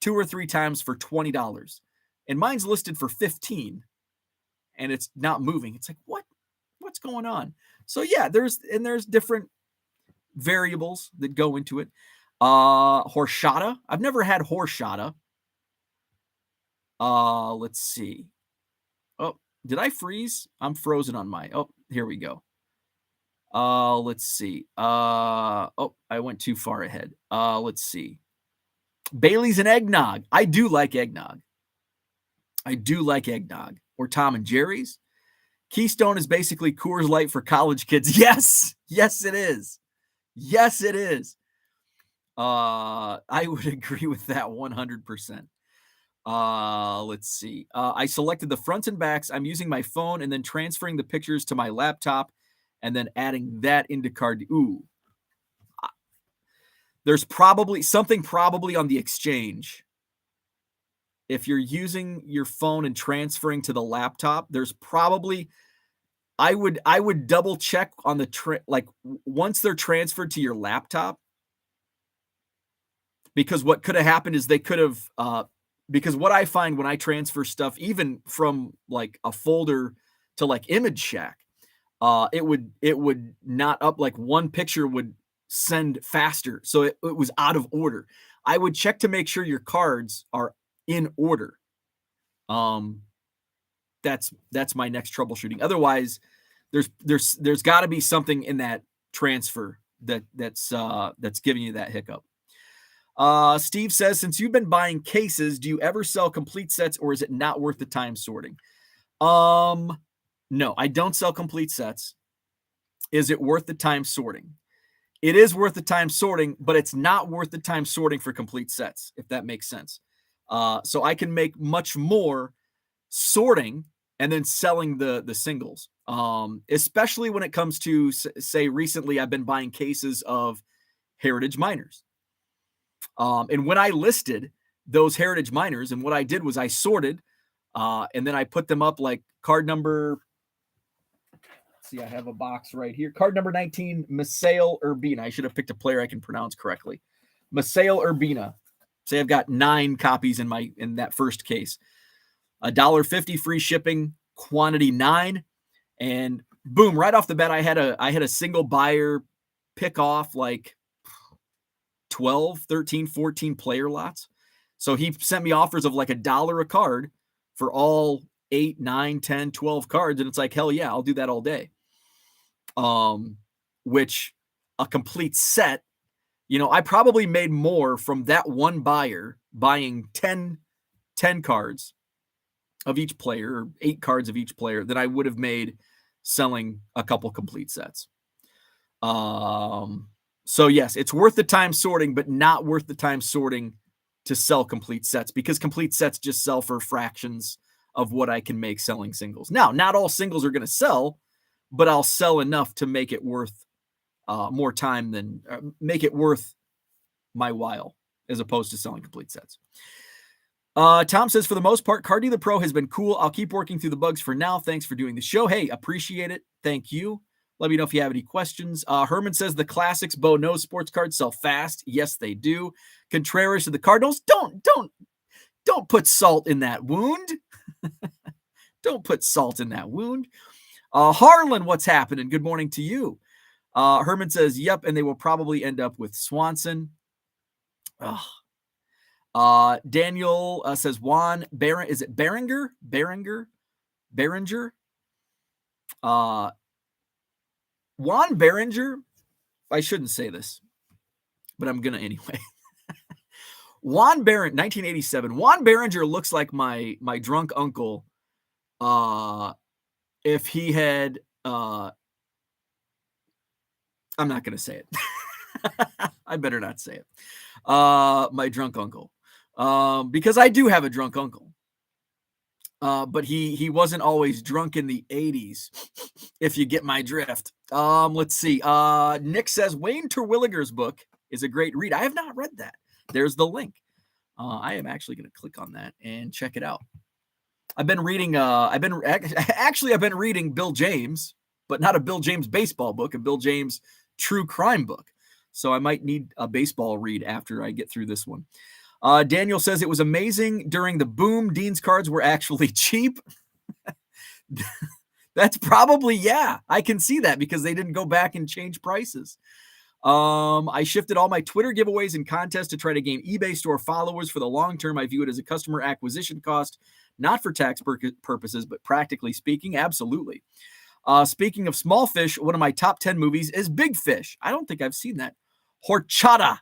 Speaker 1: 2 or 3 times for $20 and mine's listed for 15 and it's not moving. It's like, what's going on? So yeah, there's different variables that go into it. Horchata. I've never had horchata. Let's see. Oh, did I freeze? I'm frozen on my, here we go. Let's see. I went too far ahead. Let's see. Bailey's and eggnog. I do like eggnog. Or Tom and Jerry's. Keystone is basically Coors Light for college kids. Yes, it is. I would agree with that 100%. Let's see. I selected the fronts and backs. I'm using my phone and then transferring the pictures to my laptop and then adding that into card. Ooh. There's probably something on the exchange. If you're using your phone and transferring to the laptop, there's probably, I would double check on the like once they're transferred to your laptop, because what could have happened is they could have, because what I find when I transfer stuff, even from like a folder to like Image Shack, it would not up, like one picture would send faster. So it was out of order. I would check to make sure your cards are in order. That's my next troubleshooting. Otherwise, there's got to be something in that transfer that's giving you that hiccup. Steve says, since you've been buying cases, do you ever sell complete sets or is it not worth the time sorting? No, I don't sell complete sets. Is it worth the time sorting? It is worth the time sorting, but it's not worth the time sorting for complete sets, if that makes sense. So I can make much more sorting and then selling the singles, especially when it comes to, say, recently I've been buying cases of Heritage Miners. And when I listed those Heritage Miners, and what I did was I sorted, and then I put them up like card number see, I have a box right here. Card number 19, Misael Urbina. I should have picked a player I can pronounce correctly. Misael Urbina. Say I've got 9 copies in that first case. $1.50 free shipping, quantity 9, and boom, right off the bat, I had a single buyer pick off like 12, 13, 14 player lots. So he sent me offers of like $1 a card for all 8, 9, 10, 12 cards. And it's like, hell yeah, I'll do that all day. Which a complete set, I probably made more from that one buyer buying 10 cards of each player, or 8 cards of each player, than I would have made selling a couple complete sets. So yes, it's worth the time sorting, but not worth the time sorting to sell complete sets, because complete sets just sell for fractions of what I can make selling singles. Now, not all singles are going to sell, but I'll sell enough to make it worth more time than make it worth my while, as opposed to selling complete sets. Tom says, for the most part, Card Dealer Pro has been cool. I'll keep working through the bugs for now. Thanks for doing the show. Hey, appreciate it. Thank you. Let me know if you have any questions. Herman says the classics Bo knows sports cards sell fast. Yes, they do. Contreras to the Cardinals. Don't put salt in that wound. Don't put salt in that wound. Harlan, what's happening? Good morning to you. Herman says, yep, and they will probably end up with Swanson. Daniel says Juan Baron. Is it Behringer? Juan Behringer. I shouldn't say this, but I'm gonna anyway. Juan Behringer, 1987. Juan Behringer looks like my drunk uncle. If he had, I'm not gonna say it. I better not say it. My drunk uncle. Because I do have a drunk uncle. But he wasn't always drunk in the 80s, if you get my drift. Let's see. Nick says Wayne Terwilliger's book is a great read. I have not read that. There's the link. I am actually going to click on that and check it out. I've been reading Bill James, but not a Bill James baseball book, a Bill James true crime book. So I might need a baseball read after I get through this one. Daniel says it was amazing during the boom. Dean's cards were actually cheap. That's probably, yeah, I can see that because they didn't go back and change prices. I shifted all my Twitter giveaways and contests to try to gain eBay store followers. For the long term, I view it as a customer acquisition cost, not for tax purposes, but practically speaking, absolutely. Speaking of small fish, one of my top 10 movies is Big Fish. I don't think I've seen that. Horchata.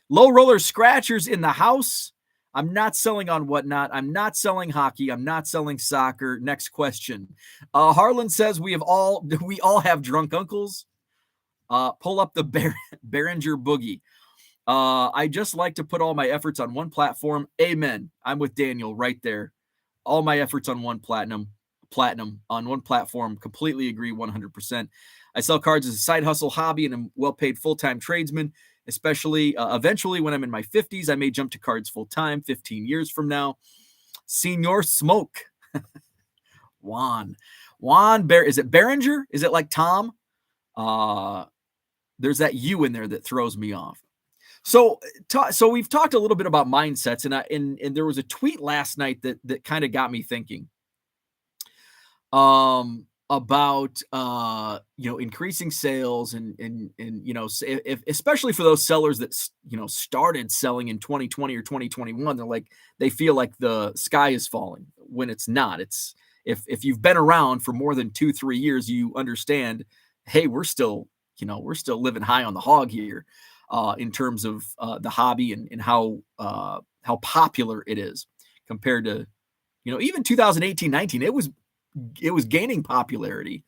Speaker 1: Low roller scratchers in the house. I'm not selling on Whatnot. I'm not selling hockey. I'm not selling soccer. Next question. Harlan says we all have drunk uncles. Pull up the Behringer Boogie. I just like to put all my efforts on one platform. Amen. I'm with Daniel right there. All my efforts on one platinum on one platform. Completely agree 100%. I sell cards as a side hustle hobby and I'm well-paid full-time tradesman. Especially eventually when I'm in my 50s, I may jump to cards full time 15 years from now. Senior Smoke. Juan Bear. Is it Behringer? Is it like Tom? There's that U in there that throws me off. So we've talked a little bit about mindsets, and there was a tweet last night that kind of got me thinking. About increasing sales and if especially for those sellers that started selling in 2020 or 2021, they feel like the sky is falling when it's not. It's if you've been around for more than 2-3 years, you understand, hey, we're still living high on the hog here in terms of the hobby and how popular it is compared to even 2018-19. It was gaining popularity,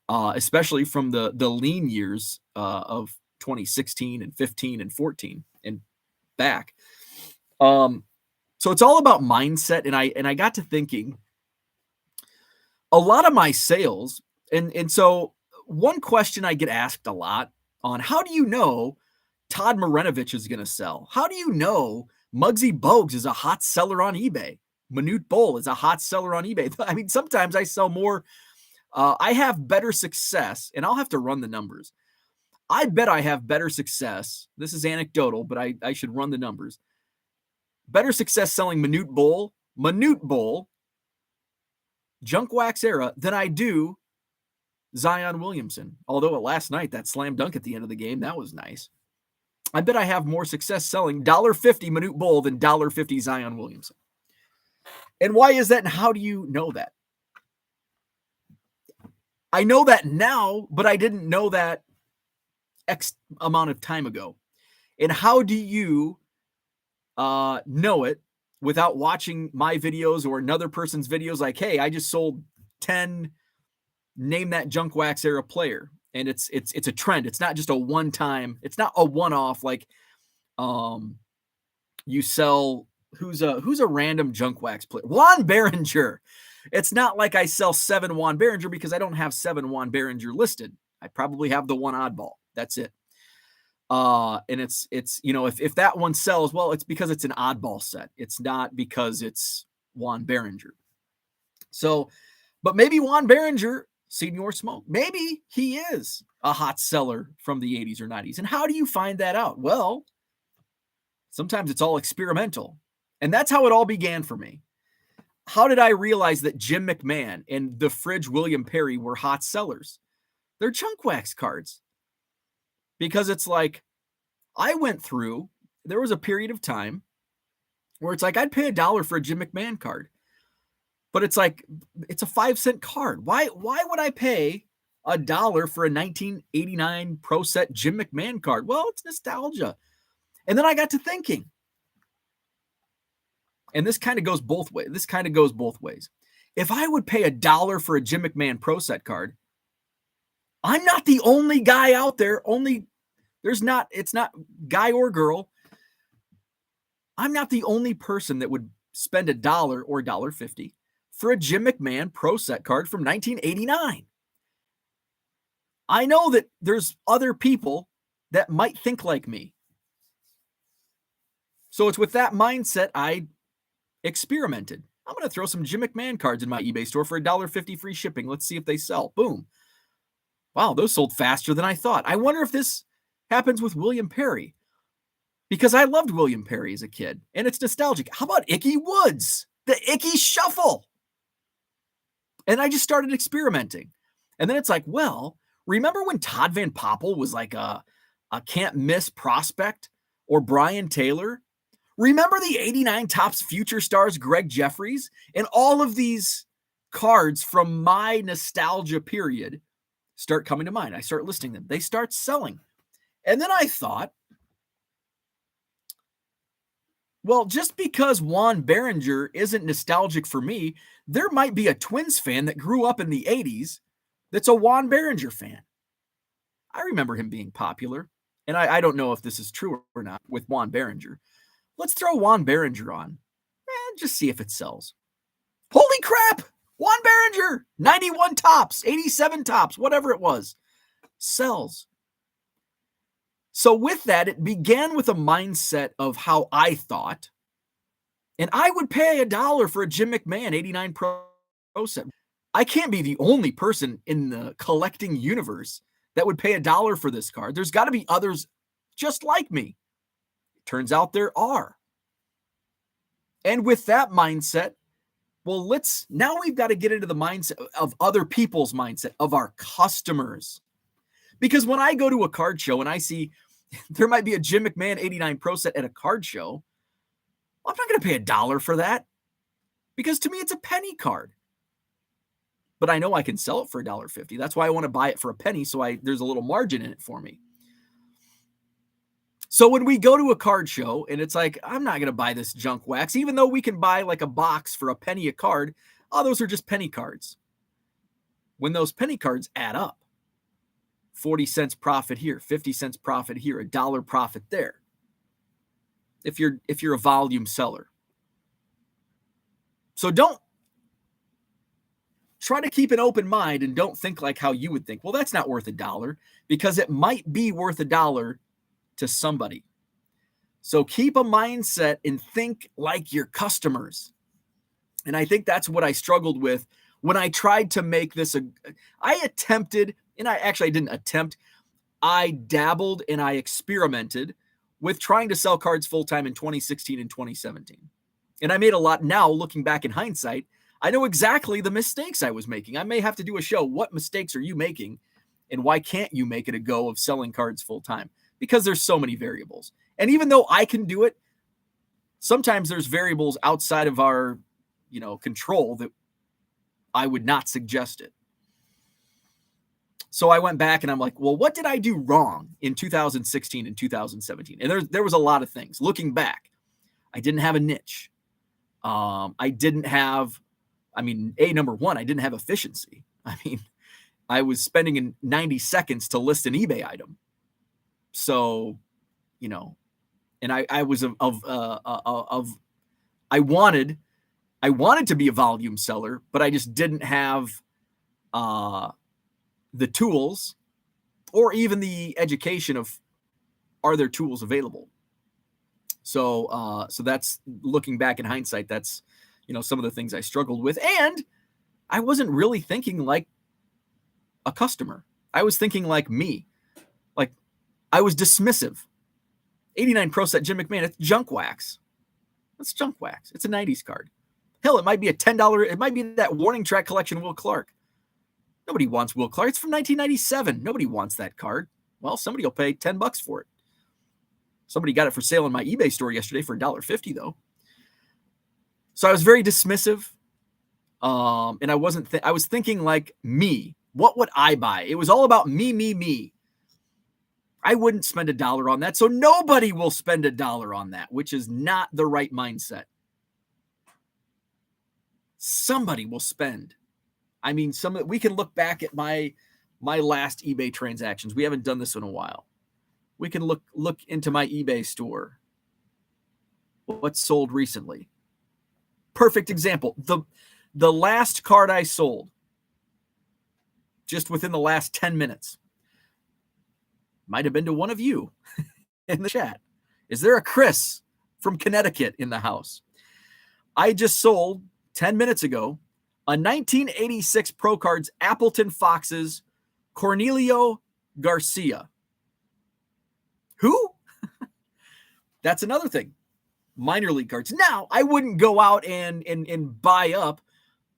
Speaker 1: especially from the lean years of 2016 and 15 and 14 and back. So it's all about mindset. And I got to thinking a lot of my sales. And so one question I get asked a lot on, how do you know Todd Marinovich is going to sell? How do you know Muggsy Bogues is a hot seller on eBay? Manute Bol is a hot seller on eBay. I mean, sometimes I sell more I have better success, and I'll have to run the numbers. I bet I have better success. This is anecdotal, but I should run the numbers. Better success selling Minute Bowl, Junk Wax era than I do Zion Williamson. Although last night, that slam dunk at the end of the game, that was nice. I bet I have more success selling $1.50 Minute Bowl than $1.50 Zion Williamson. And why is that, and how do you know that? I know that now, but I didn't know that X amount of time ago. And how do you know it without watching my videos or another person's videos? Like, hey, I just sold 10 name that Junk Wax era player, and it's a trend. It's not just a one-time. It's not a one-off. Like, you sell who's a random Junk Wax player, Juan Berenger. It's not like I sell 7 Juan Berenger because I don't have 7 Juan Berenger listed. I probably have the one oddball. That's it. And it's if that one sells, well, it's because it's an oddball set. It's not because it's Juan Berenger. So, but maybe Juan Berenger, Senior Smoke, maybe he is a hot seller from the 80s or 90s. And how do you find that out? Well, sometimes it's all experimental. And that's how it all began for me. How did I realize that Jim McMahon and the Fridge William Perry were hot sellers? They're Junk Wax cards. Because it's like, I went through, there was a period of time where it's like, I'd pay $1 for a Jim McMahon card. But it's like, it's a 5-cent card. Why would I pay $1 for a 1989 Pro Set Jim McMahon card? Well, it's nostalgia. And then I got to thinking, and this kind of goes both ways. If I would pay $1 for a Jim McMahon Pro Set card, I'm not the only guy out there. It's not guy or girl. I'm not the only person that would spend $1 or $1.50 for a Jim McMahon Pro Set card from 1989. I know that there's other people that might think like me. So it's with that mindset I experimented. I'm going to throw some Jim McMahon cards in my eBay store for $1.50 free shipping. Let's see if they sell. Boom. Wow, those sold faster than I thought. I wonder if this happens with William Perry, because I loved William Perry as a kid, and it's nostalgic. How about Icky Woods? The Icky Shuffle. And I just started experimenting. And then it's like, well, remember when Todd Van Poppel was like a can't miss prospect, or Brian Taylor? Remember the 89 Topps Future Stars Greg Jeffries? And all of these cards from my nostalgia period start coming to mind. I start listing them. They start selling. And then I thought, well, just because Juan Berenger isn't nostalgic for me, there might be a Twins fan that grew up in the 80s that's a Juan Berenger fan. I remember him being popular. And I don't know if this is true or not with Juan Berenger. Let's throw Juan Berenger on and just see if it sells. Holy crap! Juan Berenger, 91 Topps, 87 Topps, whatever it was, sells. So with that, it began with a mindset of how I thought. And I would pay $1 for a Jim McMahon 89 Pro Set. I can't be the only person in the collecting universe that would pay $1 for this card. There's got to be others just like me. Turns out there are. And with that mindset, well, now we've got to get into the mindset of other people's mindset, of our customers. Because when I go to a card show and I see there might be a Jim McMahon 89 Pro Set at a card show, I'm not going to pay $1 for that, because to me, it's a penny card. But I know I can sell it for $1.50. That's why I want to buy it for a penny, so there's a little margin in it for me. So when we go to a card show and it's like, I'm not going to buy this junk wax, even though we can buy like a box for a penny a card. Oh, those are just penny cards. When those penny cards add up, 40 cents profit here, 50 cents profit here, $1 profit there. If you're a volume seller. So don't try to keep an open mind and don't think like how you would think. Well, that's not worth $1, because it might be worth $1 to somebody. So keep a mindset and think like your customers. And I think that's what I struggled with when I tried to make this I attempted, and I didn't attempt, I dabbled and I experimented with trying to sell cards full-time in 2016 and 2017. And I made a lot. Now, looking back in hindsight, I know exactly the mistakes I was making. I may have to do a show. What mistakes are you making? And why can't you make it a go of selling cards full-time? Because there's so many variables. And even though I can do it, sometimes there's variables outside of our, control that I would not suggest it. So I went back and I'm like, well, what did I do wrong in 2016 and 2017? And there was a lot of things. Looking back, I didn't have a niche. I didn't have, number one, I didn't have efficiency. I was spending in 90 seconds to list an eBay item. So, and I was I wanted to be a volume seller, but I just didn't have the tools or even the education of, are there tools available? So that's, looking back in hindsight, that's, some of the things I struggled with. And I wasn't really thinking like a customer. I was thinking like me. Like, I was dismissive. 89 Pro Set Jim McMahon, it's junk wax. It's junk wax. It's a 90s card. Hell, it might be a $10. It might be that Warning Track Collection Will Clark. Nobody wants Will Clark. It's from 1997. Nobody wants that card. Well, somebody will pay $10 for it. Somebody got it for sale in my eBay store yesterday for $1.50 though. So I was very dismissive. And I was thinking like me. What would I buy? It was all about me. I wouldn't spend $1 on that. So nobody will spend $1 on that, which is not the right mindset. Somebody will spend. We can look back at my last eBay transactions. We haven't done this in a while. We can look into my eBay store. What's sold recently? Perfect example. The last card I sold, just within the last 10 minutes, might have been to one of you in the chat. Is there a Chris from Connecticut in the house? I just sold 10 minutes ago a 1986 Pro Cards Appleton Foxes Cornelio Garcia. Who? That's another thing. Minor league cards. Now, I wouldn't go out and buy up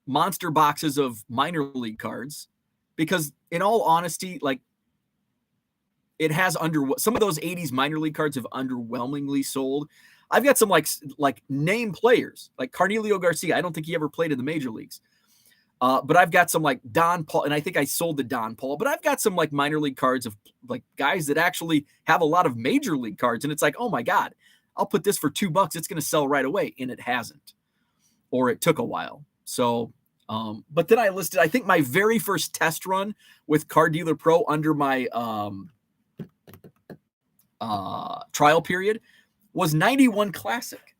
Speaker 1: monster boxes of minor league cards because, in all honesty, like, it has some of those 80s minor league cards have underwhelmingly sold. I've got some like name players like Cornelio Garcia. I don't think he ever played in the major leagues. But I've got some like Don Paul, and I think I sold the Don Paul, but I've got some like minor league cards of like guys that actually have a lot of major league cards. And it's like, oh my God, I'll put this for $2. It's going to sell right away. And it hasn't, or it took a while. So, but then I listed, I think my very first test run with Card Dealer Pro under my, trial period was 91 Classic.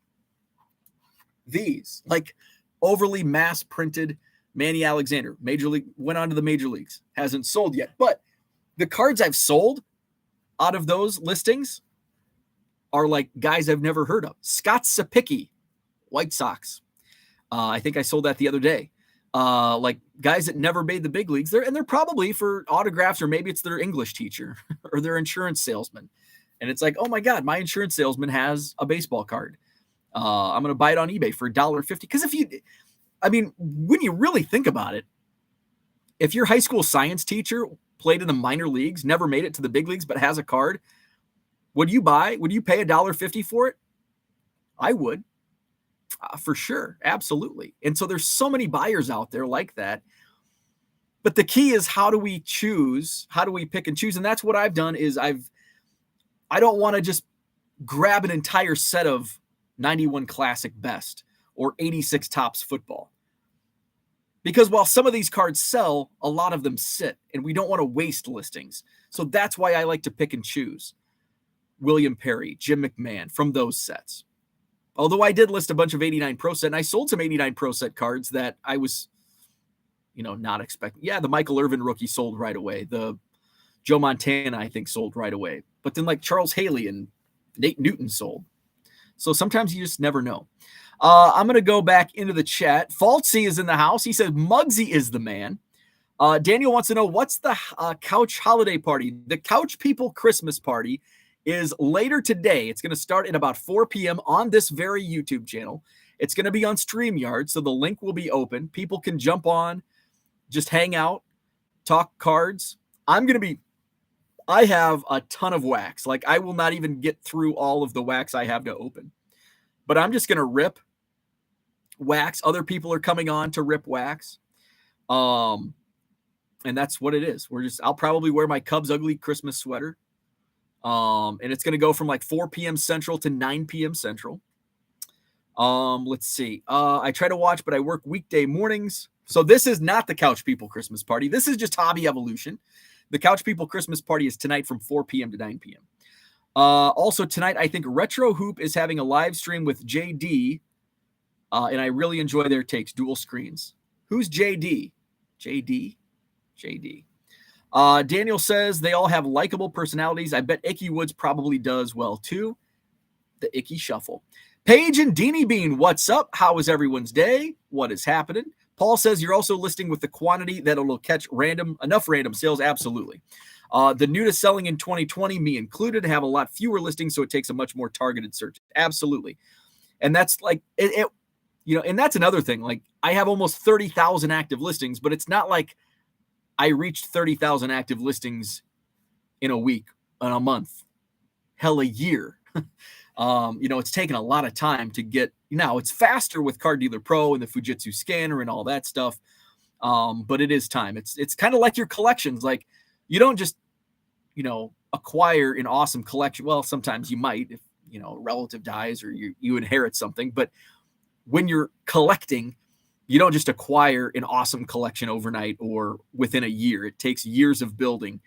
Speaker 1: These like overly mass printed Manny Alexander, major league, went on to the major leagues, hasn't sold yet. But the cards I've sold out of those listings are like guys I've never heard of. Scott Sapicki, White Sox. I think I sold that the other day. Like guys that never made the big leagues. They're probably for autographs, or maybe it's their English teacher or their insurance salesman. And it's like, oh my God, my insurance salesman has a baseball card. I'm going to buy it on eBay for $1.50. Because when you really think about it, if your high school science teacher played in the minor leagues, never made it to the big leagues, but has a card, would you pay $1.50 for it? I would, for sure. Absolutely. And so there's so many buyers out there like that. But the key is, how do we choose? How do we pick and choose? And that's what I've done is I don't want to just grab an entire set of 91 Classic Best or 86 Topps Football. Because while some of these cards sell, a lot of them sit, and we don't want to waste listings. So that's why I like to pick and choose. William Perry, Jim McMahon, from those sets. Although I did list a bunch of 89 Pro Set, and I sold some 89 Pro Set cards that I was, not expecting. Yeah, the Michael Irvin rookie sold right away. The Joe Montana, I think, sold right away. But then like Charles Haley and Nate Newton sold. So sometimes you just never know. I'm going to go back into the chat. Falsey is in the house. He says Muggsy is the man. Daniel wants to know, what's the couch holiday party? The Couch People Christmas party is later today. It's going to start at about 4 p.m. on this very YouTube channel. It's going to be on StreamYard, so the link will be open. People can jump on, just hang out, talk cards. I have a ton of wax. Like, I will not even get through all of the wax I have to open. But I'm just going to rip wax. Other people are coming on to rip wax. And that's what it is. I'll probably wear my Cubs ugly Christmas sweater. And it's going to go from like 4 p.m. Central to 9 p.m. Central. Let's see. I try to watch, but I work weekday mornings. So this is not the Couch People Christmas party. This is just Hobby Evolution. The Couch People Christmas party is tonight from 4 p.m. to 9 p.m. Also tonight, I think Retro Hoop is having a live stream with JD. And I really enjoy their takes. Dual screens. Who's JD? JD. Daniel says they all have likable personalities. I bet Icky Woods probably does well too. The Icky Shuffle. Paige and Deanie Bean, what's up? How is everyone's day? What is happening? Paul says you're also listing with the quantity that it'll catch enough random sales. Absolutely. The new to selling in 2020, me included, have a lot fewer listings, so it takes a much more targeted search. Absolutely. And that's like it and that's another thing. Like, I have almost 30,000 active listings, but it's not like I reached 30,000 active listings in a week, in a month, hell, a year. It's taken a lot of time to get. Now it's faster with Card Dealer Pro and the Fujitsu scanner and all that stuff. But it is time. It's kind of like your collections. Like, you don't just, acquire an awesome collection. Well, sometimes you might, if, a relative dies or you inherit something, but when you're collecting, you don't just acquire an awesome collection overnight or within a year. It takes years of building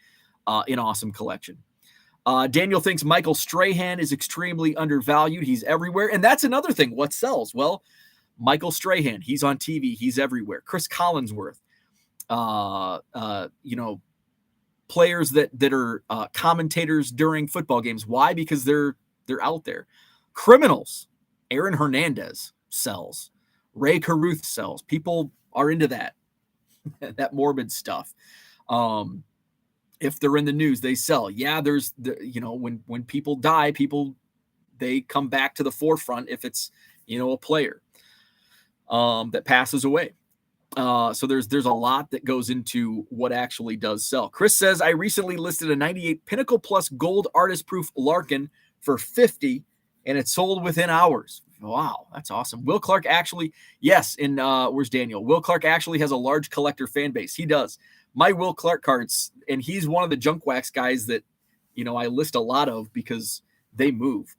Speaker 1: an awesome collection. Daniel thinks Michael Strahan is extremely undervalued. He's everywhere. And that's another thing. What sells? Well, Michael Strahan, he's on TV. He's everywhere. Chris Collinsworth, players that are commentators during football games. Why? Because they're out there. Criminals, Aaron Hernandez sells. Ray Caruth sells. People are into that morbid stuff. If they're in the news, they sell. Yeah, there's when people die, they come back to the forefront if it's a player that passes away. So there's a lot that goes into what actually does sell. Chris says I recently listed a 98 Pinnacle Plus Gold Artist Proof Larkin for $50, and it sold within hours. Wow, that's awesome. Will Clark actually, yes, and where's Daniel? Will Clark actually has a large collector fan base. He does. My Will Clark cards, and he's one of the junk wax guys that, I list a lot of because they move.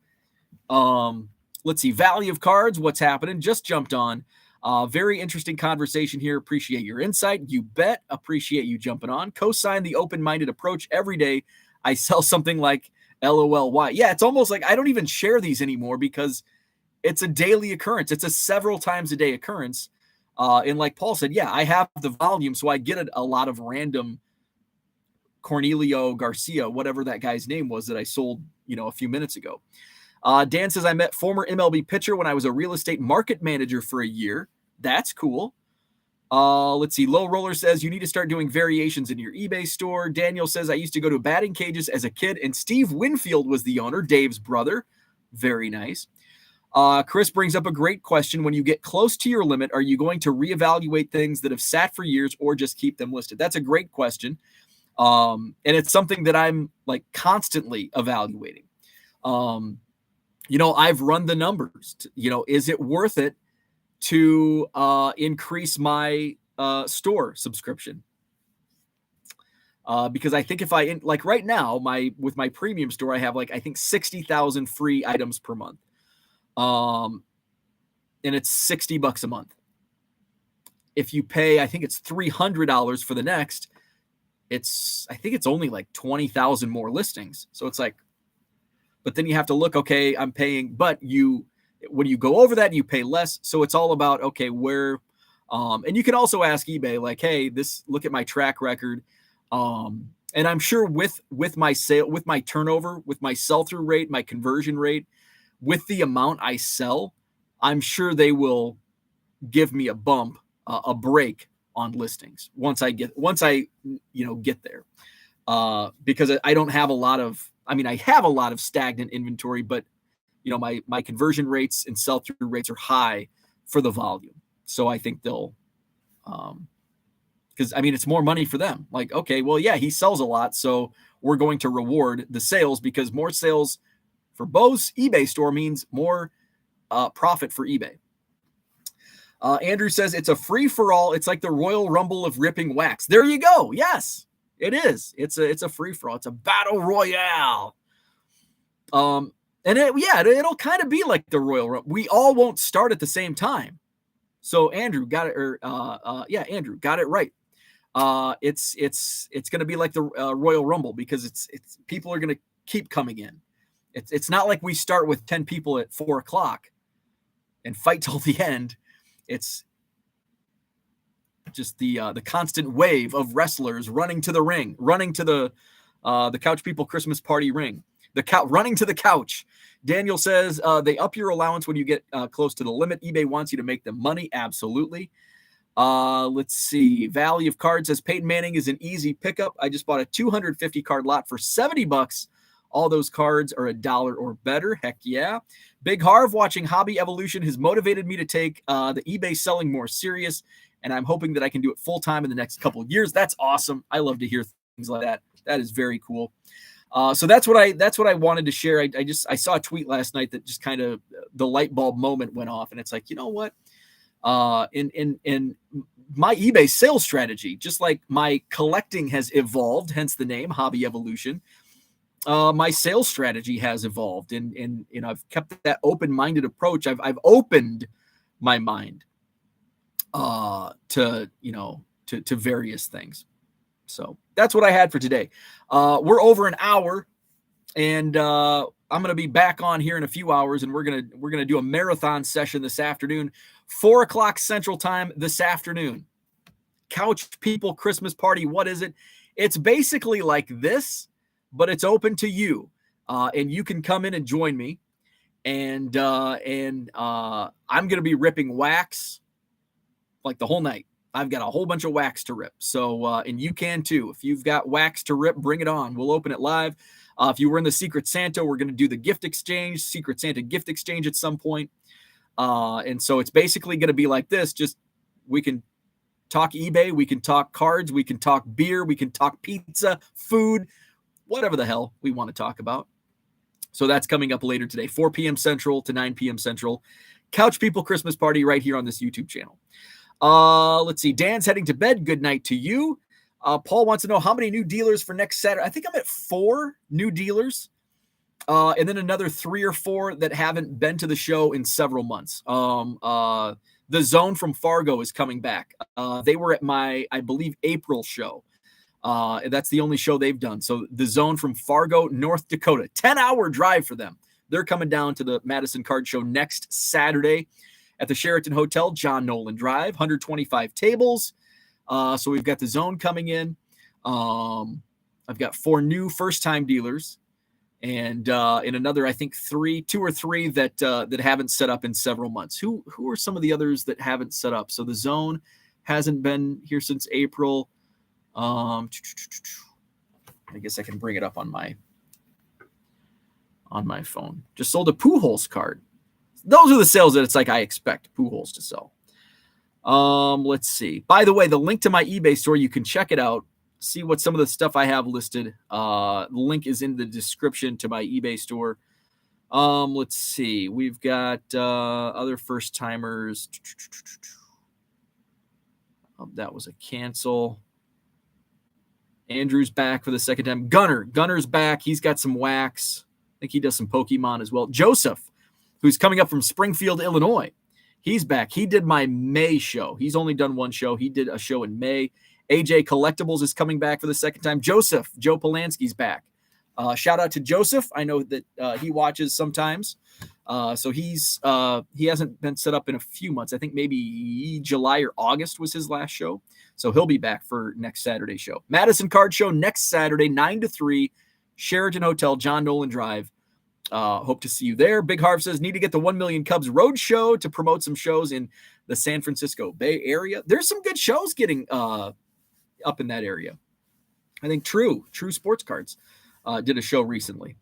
Speaker 1: Let's see. Valley of Cards, what's happening? Just jumped on. Very interesting conversation here. Appreciate your insight. You bet. Appreciate you jumping on. Co-sign the open-minded approach every day. I sell something like LOLY. Yeah, it's almost like I don't even share these anymore because it's a daily occurrence. It's a several times a day occurrence. And like Paul said, yeah, I have the volume, so I get a lot of random Cornelio Garcia, whatever that guy's name was that I sold, a few minutes ago. Dan says, I met former MLB pitcher when I was a real estate market manager for a year. That's cool. Let's see. Low Roller says, you need to start doing variations in your eBay store. Daniel says, I used to go to batting cages as a kid, and Steve Winfield was the owner, Dave's brother. Very nice. Chris brings up a great question. When you get close to your limit, are you going to reevaluate things that have sat for years or just keep them listed? That's a great question. And it's something that I'm like constantly evaluating. I've run the numbers. Is it worth it to increase my store subscription? Because I think if like right now, with my premium store, I have I think 60,000 free items per month. And it's $60 a month. If you pay, I think it's $300 for the next, I think it's only like 20,000 more listings. So it's like, but then you have to look, okay, I'm paying, but when you go over that, you pay less. So it's all about, okay, where, and you can also ask eBay, like, hey, look at my track record. And I'm sure with my sale, with my turnover, with my sell-through rate, my conversion rate, with the amount I sell, I'm sure they will give me a bump, a break on listings once I get there. Because I don't have a lot of, I have a lot of stagnant inventory, but my conversion rates and sell-through rates are high for the volume. So I think they'll, because it's more money for them. Like, okay, well, yeah, he sells a lot, so we're going to reward the sales, because more sales for Bo's eBay store means more profit for eBay. Andrew says it's a free-for-all. It's like the Royal Rumble of ripping wax. There you go. Yes, it is. It's a free-for-all. It's a battle royale. And it'll kind of be like the Royal Rumble. We all won't start at the same time. So Andrew got it, Andrew got it right. It's going to be like the Royal Rumble, because it's people are going to keep coming in. It's not like we start with 10 people at 4:00 and fight till the end. It's just the constant wave of wrestlers running to the ring, running to the Couch People Christmas Party ring, running to the couch. Daniel says they up your allowance when you get close to the limit. eBay wants you to make them money. Absolutely. Let's see. Valley of Cards says Peyton Manning is an easy pickup. I just bought a 250 card lot for $70. All those cards are $1 or better. Heck yeah. Big Harv, watching Hobby Evolution has motivated me to take the eBay selling more serious, and I'm hoping that I can do it full time in the next couple of years. That's awesome. I love to hear things like that. That is very cool. So that's what I wanted to share. I saw a tweet last night that just kind of the light bulb moment went off, and it's like, you know what? In my eBay sales strategy, just like my collecting has evolved, hence the name Hobby Evolution. My sales strategy has evolved, and I've kept that open-minded approach. I've opened my mind to various things. So that's what I had for today. We're over an hour, and I'm going to be back on here in a few hours, and we're gonna do a marathon session this afternoon, 4:00 Central Time this afternoon. Couch People Christmas Party. What is it? It's basically like this, but it's open to you, and you can come in and join me. And I'm going to be ripping wax like the whole night. I've got a whole bunch of wax to rip. So, and you can too. If you've got wax to rip, bring it on. We'll open it live. If you were in the Secret Santa, we're going to do the gift exchange, Secret Santa gift exchange at some point. And so it's basically going to be like this. Just, we can talk eBay. We can talk cards. We can talk beer. We can talk pizza, food, whatever the hell we want to talk about. So that's coming up later today, 4 p.m. Central to 9 p.m. Central. Couch People Christmas Party right here on this YouTube channel. Let's see. Dan's heading to bed. Good night to you. Paul wants to know how many new dealers for next Saturday. I think I'm at 4 new dealers. And then another 3 or 4 that haven't been to the show in several months. The Zone from Fargo is coming back. They were at my, I believe, April show. That's the only show they've done. So the Zone from Fargo, North Dakota, 10-hour drive for them. They're coming down to the Madison Card Show next Saturday at the Sheraton Hotel, John Nolan Drive, 125 tables. So we've got the Zone coming in. I've got 4 new first-time dealers, and in another, I think 2 or 3 that haven't set up in several months. Who are some of the others that haven't set up? So the Zone hasn't been here since April. I guess I can bring it up on my phone. Just sold a Pujols card. Those are the sales that it's like I expect Pujols to sell. Let's see. By the way, the link to my eBay store, you can check it out. See what some of the stuff I have listed. The link is in the description to my eBay store. Let's see. We've got other first timers. Oh, that was a cancel. Andrew's back for the second time. Gunner's back. He's got some wax. I think he does some Pokemon as well. Joseph, who's coming up from Springfield, Illinois. He's back. He did my May show. He's only done one show. He did a show in May. AJ Collectibles is coming back for the second time. Joe Polanski's back. Shout out to Joseph. I know that he watches sometimes. So he hasn't been set up in a few months. I think maybe July or August was his last show. So he'll be back for next Saturday's show. Madison Card Show next Saturday, 9 to 3, Sheraton Hotel, John Nolan Drive. Hope to see you there. Big Harv says, need to get the 1 Million Cubs Road Show to promote some shows in the San Francisco Bay Area. There's some good shows getting up in that area. I think True Sports Cards did a show recently.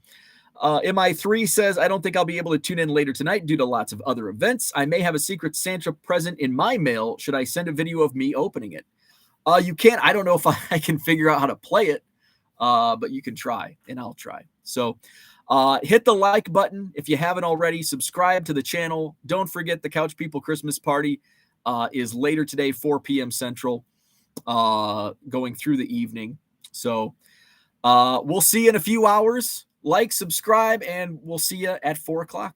Speaker 1: MI3 says, I don't think I'll be able to tune in later tonight due to lots of other events. I may have a secret Santa present in my mail. Should I send a video of me opening it? You can. I don't know if I can figure out how to play it, but you can try, and I'll try. So hit the like button if you haven't already. Subscribe to the channel. Don't forget the Couch People Christmas Party is later today, 4 p.m. Central, going through the evening. So we'll see you in a few hours. Like, subscribe, and we'll see you at 4 o'clock.